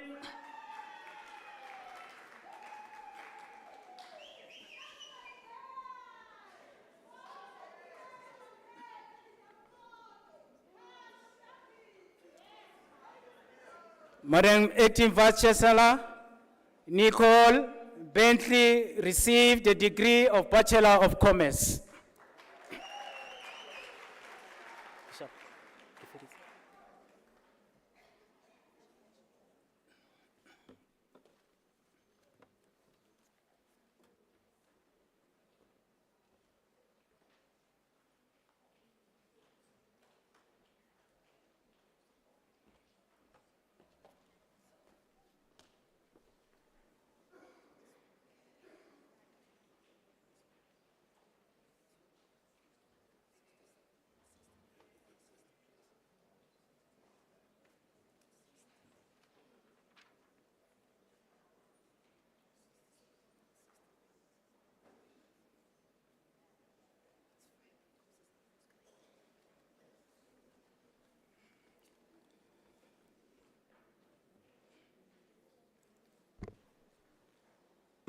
Speaker 15: Madam Acting Vice Chancellor, Nicole Bentley received the degree of Bachelor of Commerce.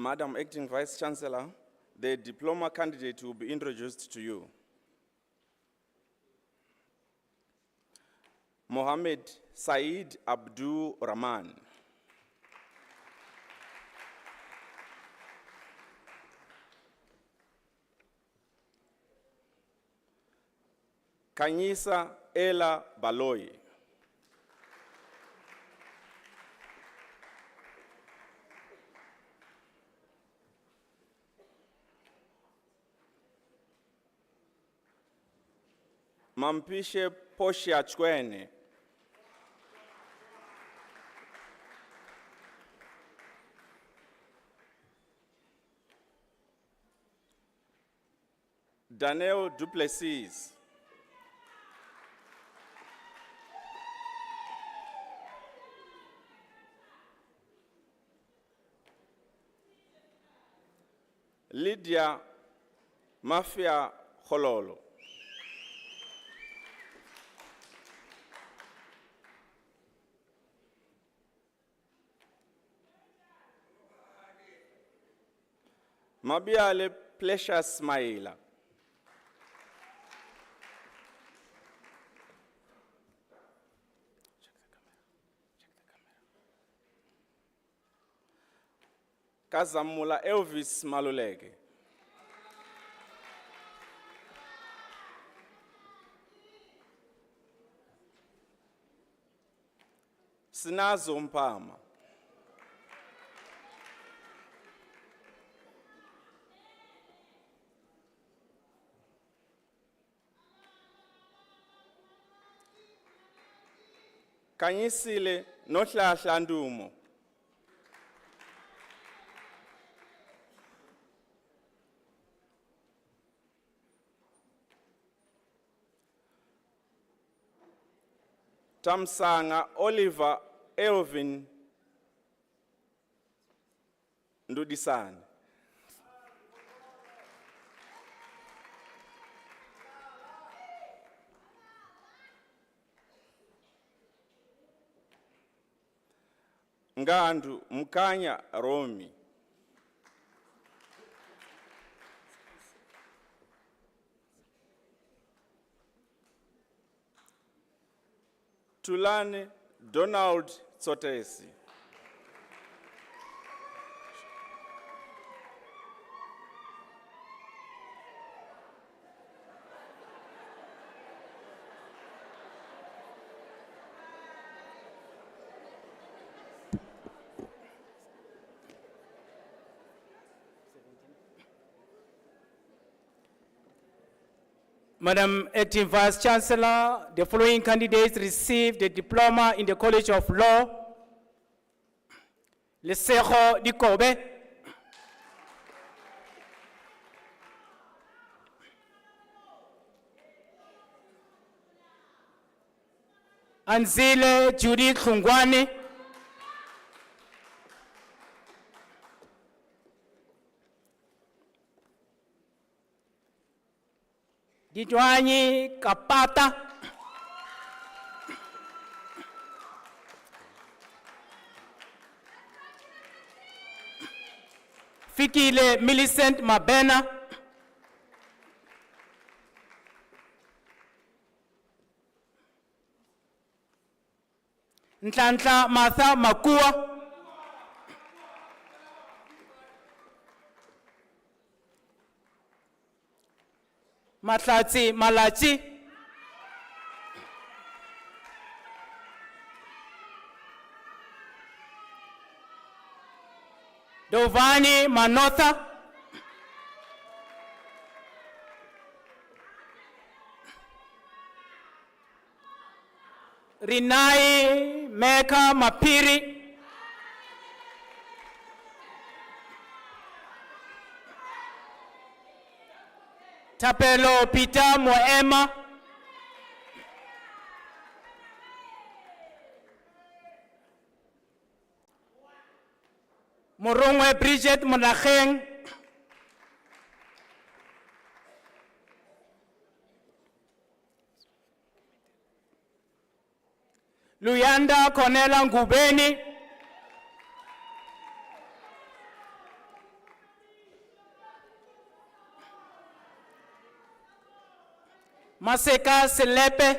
Speaker 17: Madam Acting Vice Chancellor, the diploma candidate will be introduced to you. Mohammed Said Abdul Rahman. Kanyisa Ela Baloy. Mampishe Poshia Chwene. Daniel Duplessis. Lydia Mafia Hololo. Mabiale Plesha Smaila. Kazamula Elvis Maluleke. Sinazo mpama. Kanyisile nohlahla ndumo. Tamsanga Oliver Elvin Ndudisane. Ngandu Mkanya Romi. Tulane Donald Tsotesi.
Speaker 15: Madam Acting Vice Chancellor, the following candidates received a diploma in the College of Law. Lesego Dikobe. Anzile Judy Khungwane. Ditwanyi Kapata. Fikile Millicent Mabena. Ntlantla Martha Makua. Matlatsi Malachi. Dovani Manotha. Rinai Meka Mapiri. Tapelo Peter Moema. Morongwe Bridget Monacheng. Luyanda Cornela Ngubeni. Maseka Selepe.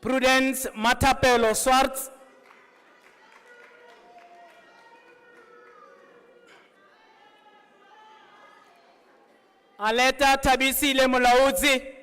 Speaker 15: Prudence Matapelo Swartz. Aleta Tabisile Mulauzi.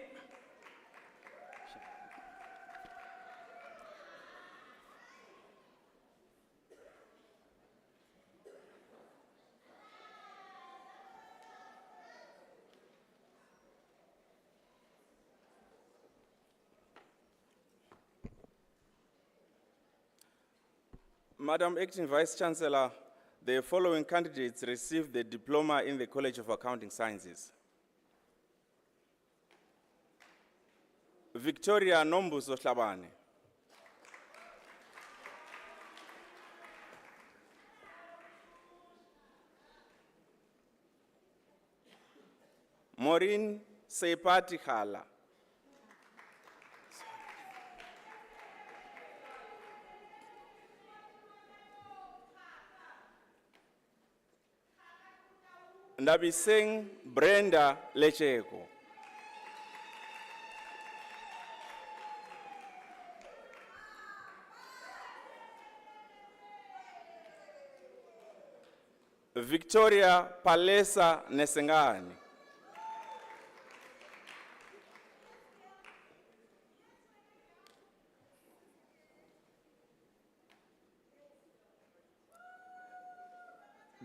Speaker 17: Madam Acting Vice Chancellor, the following candidates received the diploma in the College of Accounting Sciences. Victoria Nombuso Shlabane. Maureen Seipati Khala. Ndabiseng Brenda Lecheko. Victoria Palesa Nesengani.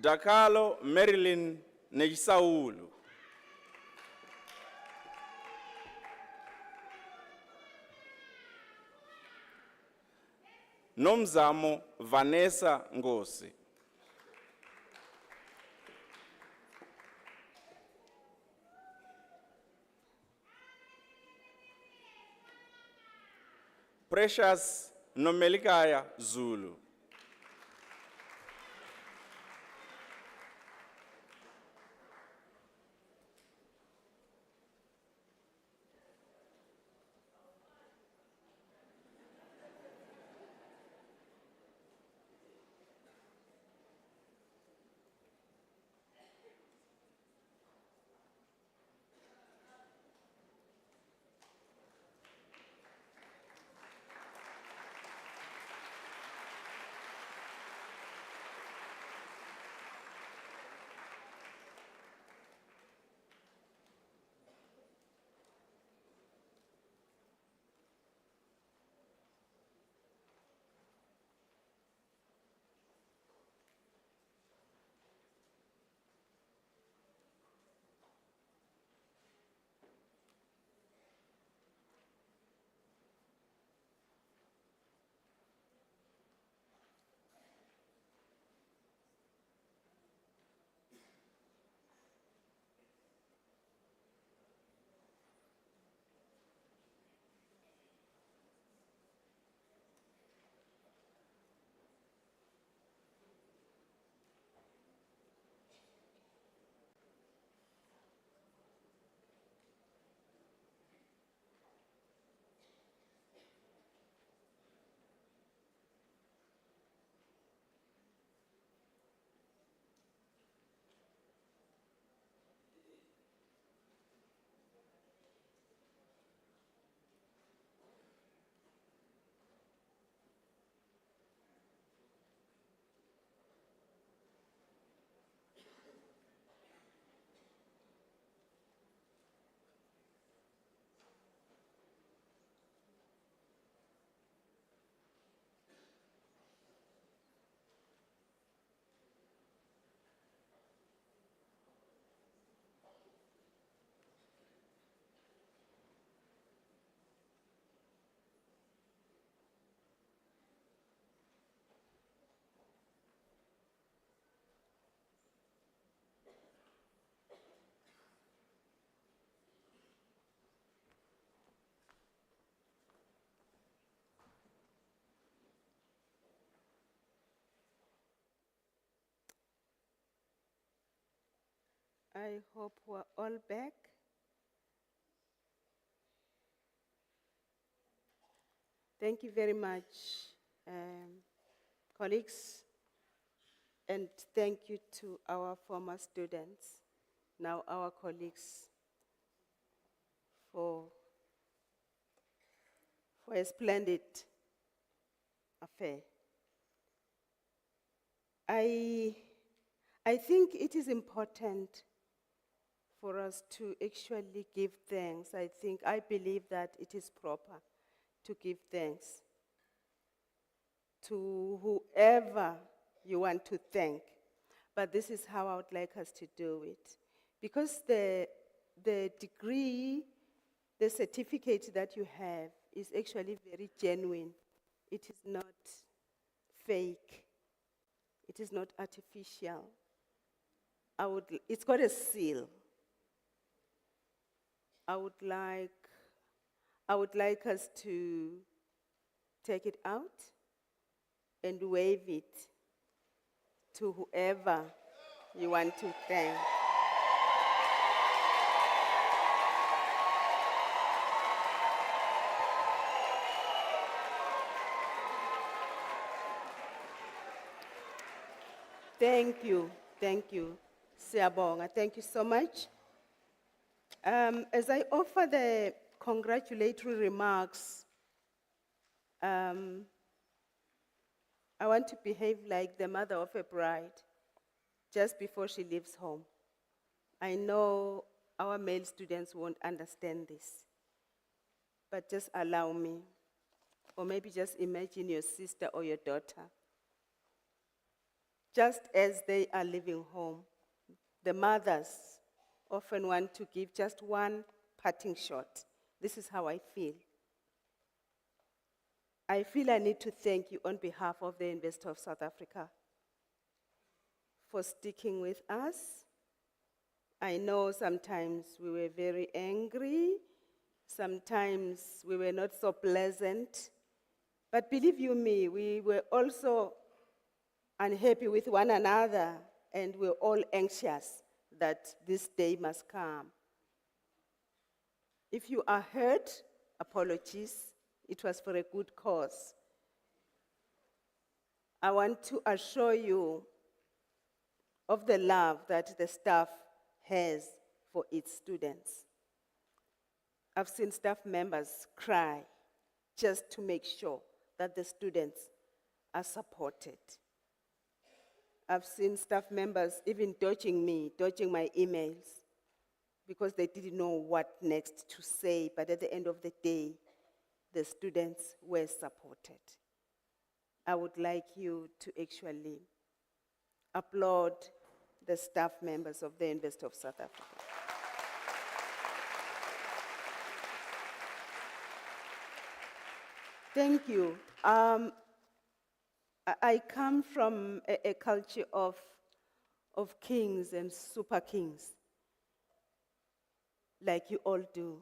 Speaker 17: Dakalo Marilyn Nejisaulu. Nomzamo Vanessa Ngosi. Precious Nomelikaya Zulu.
Speaker 4: I hope we're all back. Thank you very much, colleagues, and thank you to our former students, now our colleagues, for a splendid affair. I think it is important for us to actually give thanks. I believe that it is proper to give thanks to whoever you want to thank. But this is how I would like us to do it. Because the degree, the certificate that you have is actually very genuine. It is not fake. It is not artificial. It's got a seal. I would like us to take it out and wave it to whoever you want to thank. Thank you, Siyabonga. Thank you so much. As I offer the congratulatory remarks, I want to behave like the mother of a bride. just before she leaves home. I know our male students won't understand this, but just allow me, or maybe just imagine your sister or your daughter. Just as they are leaving home, the mothers often want to give just one parting shot. This is how I feel. I feel I need to thank you on behalf of the University of South Africa for sticking with us. I know sometimes we were very angry, sometimes we were not so pleasant, but believe you me, we were also unhappy with one another, and we're all anxious that this day must come. If you are hurt, apologies. It was for a good cause. I want to assure you of the love that the staff has for its students. I've seen staff members cry just to make sure that the students are supported. I've seen staff members even dodging me, dodging my emails, because they didn't know what next to say, but at the end of the day, the students were supported. I would like you to actually applaud the staff members of the University of South Africa. Thank you. I come from a culture of kings and super kings, like you all do.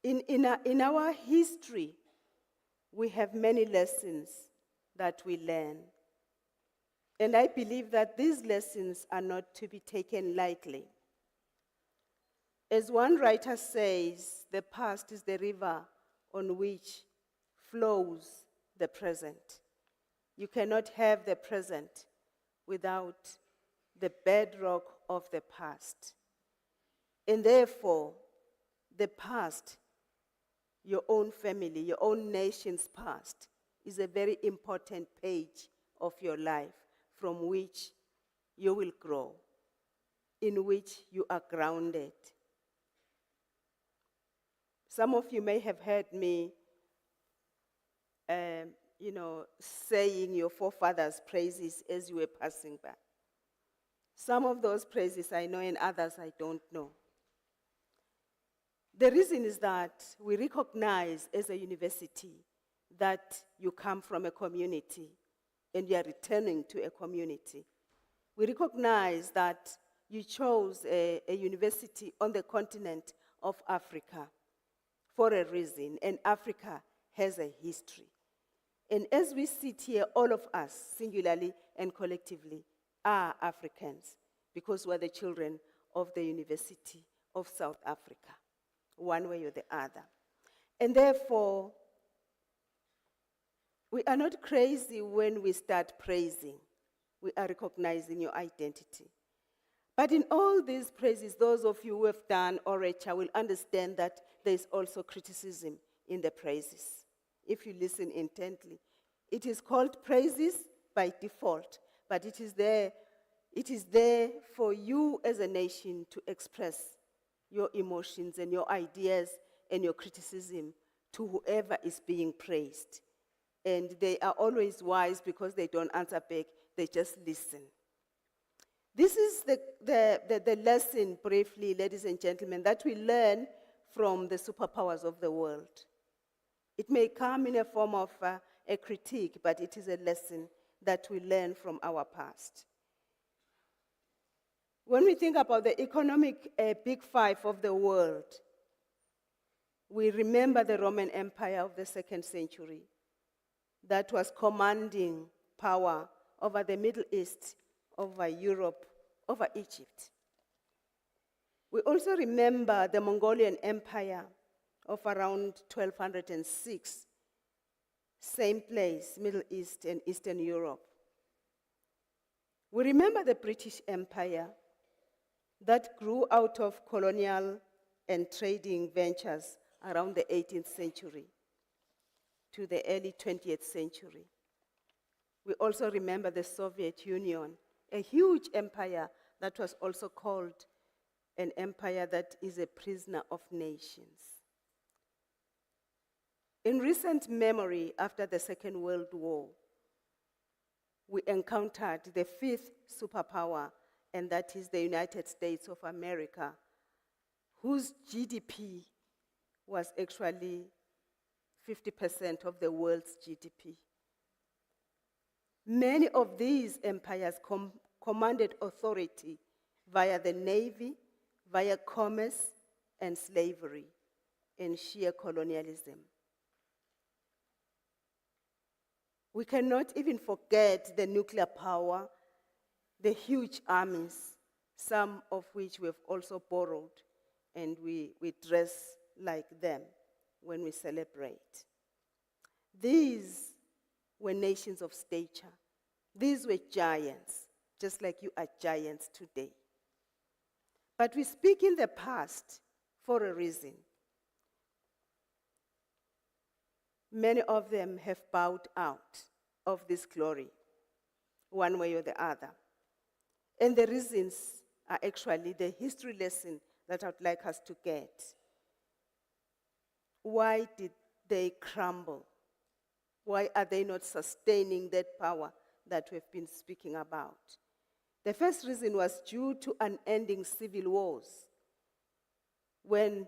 Speaker 4: In our history, we have many lessons that we learn. And I believe that these lessons are not to be taken lightly. As one writer says, the past is the river on which flows the present. You cannot have the present without the bedrock of the past. And therefore, the past, your own family, your own nation's past, is a very important page of your life from which you will grow, in which you are grounded. Some of you may have heard me saying your forefathers' praises as you were passing by. Some of those praises I know and others I don't know. The reason is that we recognize as a university that you come from a community and you are returning to a community. We recognize that you chose a university on the continent of Africa for a reason, and Africa has a history. And as we sit here, all of us, singularly and collectively, are Africans because we're the children of the University of South Africa, one way or the other. And therefore, we are not crazy when we start praising. We are recognizing your identity. But in all these praises, those of you who have done orature will understand that there is also criticism in the praises, if you listen intently. It is called praises by default, but it is there for you as a nation to express your emotions and your ideas and your criticism to whoever is being praised. And they are always wise because they don't answer back, they just listen. This is the lesson, briefly, ladies and gentlemen, that we learn from the superpowers of the world. It may come in a form of a critique, but it is a lesson that we learn from our past. When we think about the economic big five of the world, we remember the Roman Empire of the 2nd century that was commanding power over the Middle East, over Europe, over Egypt. We also remember the Mongolian Empire of around 1206, same place, Middle East and Eastern Europe. We remember the British Empire that grew out of colonial and trading ventures around the 18th century to the early 20th century. We also remember the Soviet Union a huge empire that was also called an empire that is a prisoner of nations. In recent memory, after the Second World War, we encountered the fifth superpower, and that is the United States of America, whose GDP was actually 50% of the world's GDP. Many of these empires commanded authority via the navy, via commerce and slavery, and sheer colonialism. We cannot even forget the nuclear power, the huge armies, some of which we have also borrowed, and we dress like them when we celebrate. These were nations of stature. These were giants, just like you are giants today. But we speak in the past for a reason. Many of them have bowed out of this glory, one way or the other. And the reasons are actually the history lesson that I would like us to get. Why did they crumble? Why are they not sustaining that power that we've been speaking about? The first reason was due to unending civil wars, when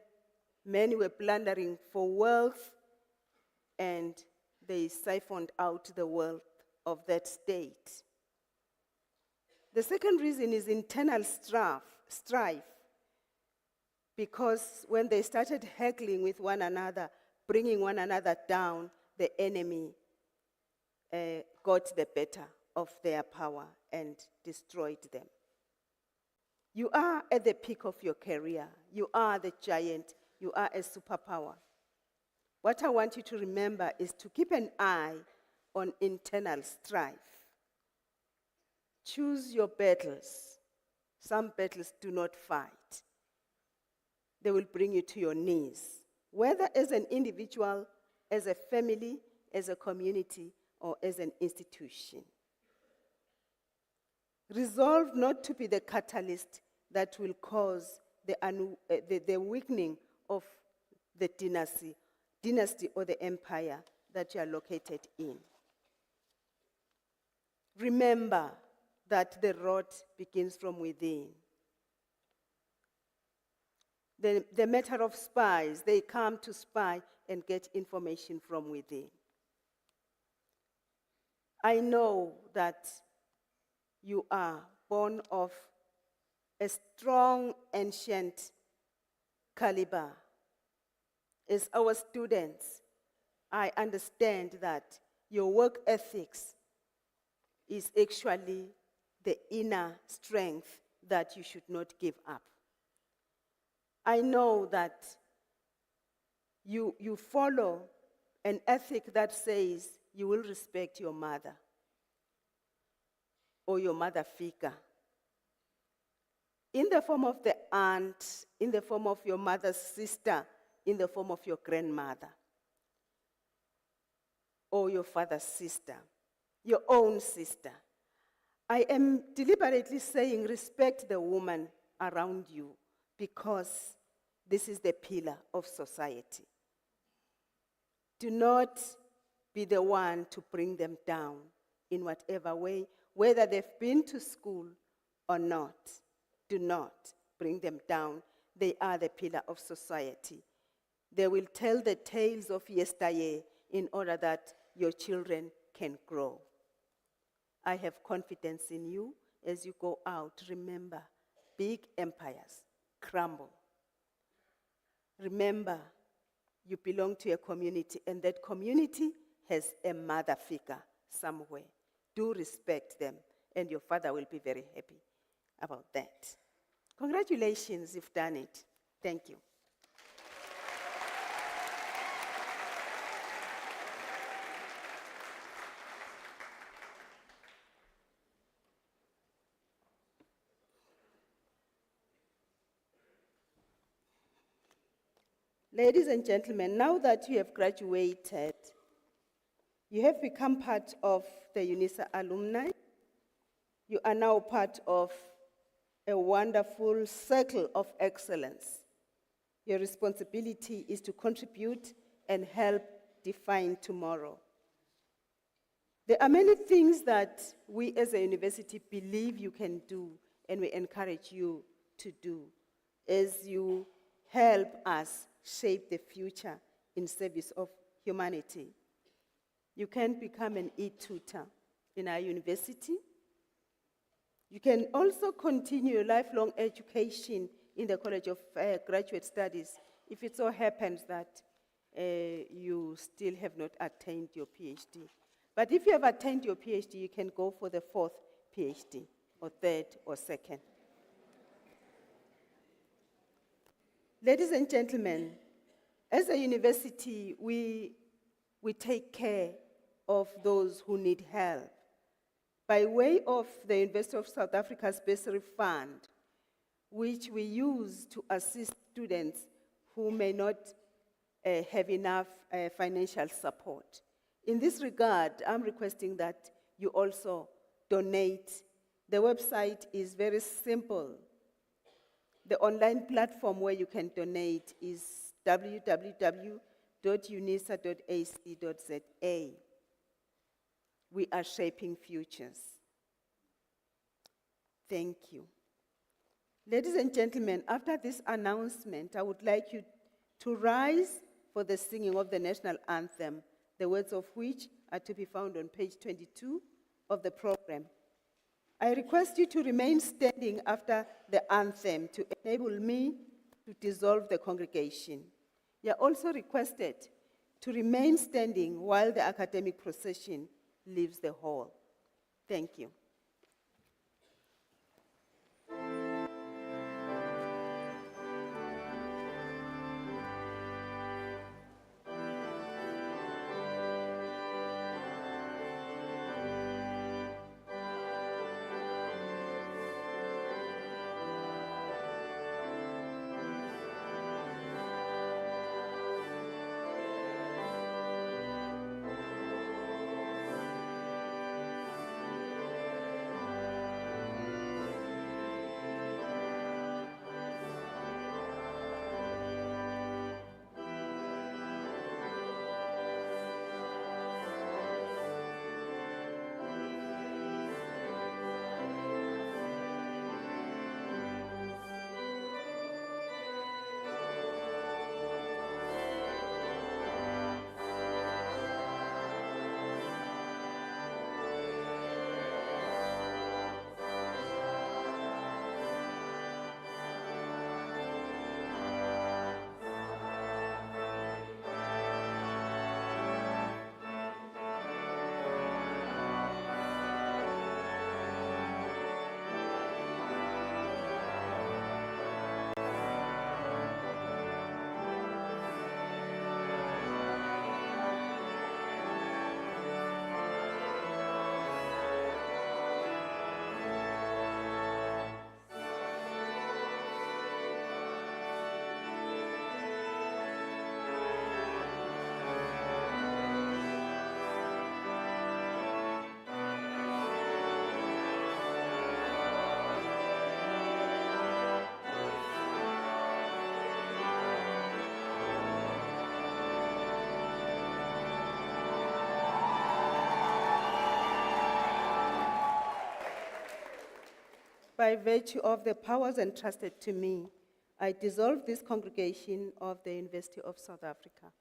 Speaker 4: many were plundering for wealth and they siphoned out the wealth of that state. The second reason is internal strife, because when they started haggling with one another, bringing one another down, the enemy got the better of their power and destroyed them. You are at the peak of your career. You are the giant. You are a superpower. What I want you to remember is to keep an eye on internal strife. Choose your battles. Some battles do not fight. They will bring you to your knees, whether as an individual, as a family, as a community, or as an institution. Resolve not to be the catalyst that will cause the weakening of the dynasty or the empire that you are located in. Remember that the road begins from within. The matter of spies, they come to spy and get information from within. I know that you are born of a strong, ancient caliber. As our students, I understand that your work ethics is actually the inner strength that you should not give up. I know that you follow an ethic that says you will respect your mother or your mother figure in the form of the aunt, in the form of your mother's sister, in the form of your grandmother or your father's sister, your own sister. I am deliberately saying respect the woman around you, because this is the pillar of society. Do not be the one to bring them down in whatever way, whether they've been to school or not. Do not bring them down. They are the pillar of society. They will tell the tales of yesteryear in order that your children can grow. I have confidence in you as you go out. Remember, big empires crumble. Remember, you belong to a community, and that community has a mother figure somewhere. Do respect them, and your father will be very happy about that. Congratulations, you've done it. Thank you. Ladies and gentlemen, now that you have graduated, you have become part of the Unisa alumni. You are now part of a wonderful circle of excellence. Your responsibility is to contribute and help define tomorrow. There are many things that we as a university believe you can do, and we encourage you to do as you help us shape the future in service of humanity. You can become an e-tutor in our university. You can also continue your lifelong education in the College of Graduate Studies if it so happens that you still have not attained your PhD. But if you have attained your PhD, you can go for the 4th PhD, or 3rd, or 2nd. Ladies and gentlemen, as a university, we take care of those who need help. By way of the University of South Africa's Bursary Fund, which we use to assist students who may not have enough financial support. In this regard, I'm requesting that you also donate. The website is very simple. The online platform where you can donate is www.unisa.ac.za. We are shaping futures. Thank you. Ladies and gentlemen, after this announcement, I would like you to rise for the singing of the national anthem, the words of which are to be found on page 22 of the program. I request you to remain standing after the anthem to enable me to dissolve the congregation. You are also requested to remain standing while the academic procession leaves the hall. Thank you. By virtue of the powers entrusted to me, I dissolve this congregation of the University of South Africa.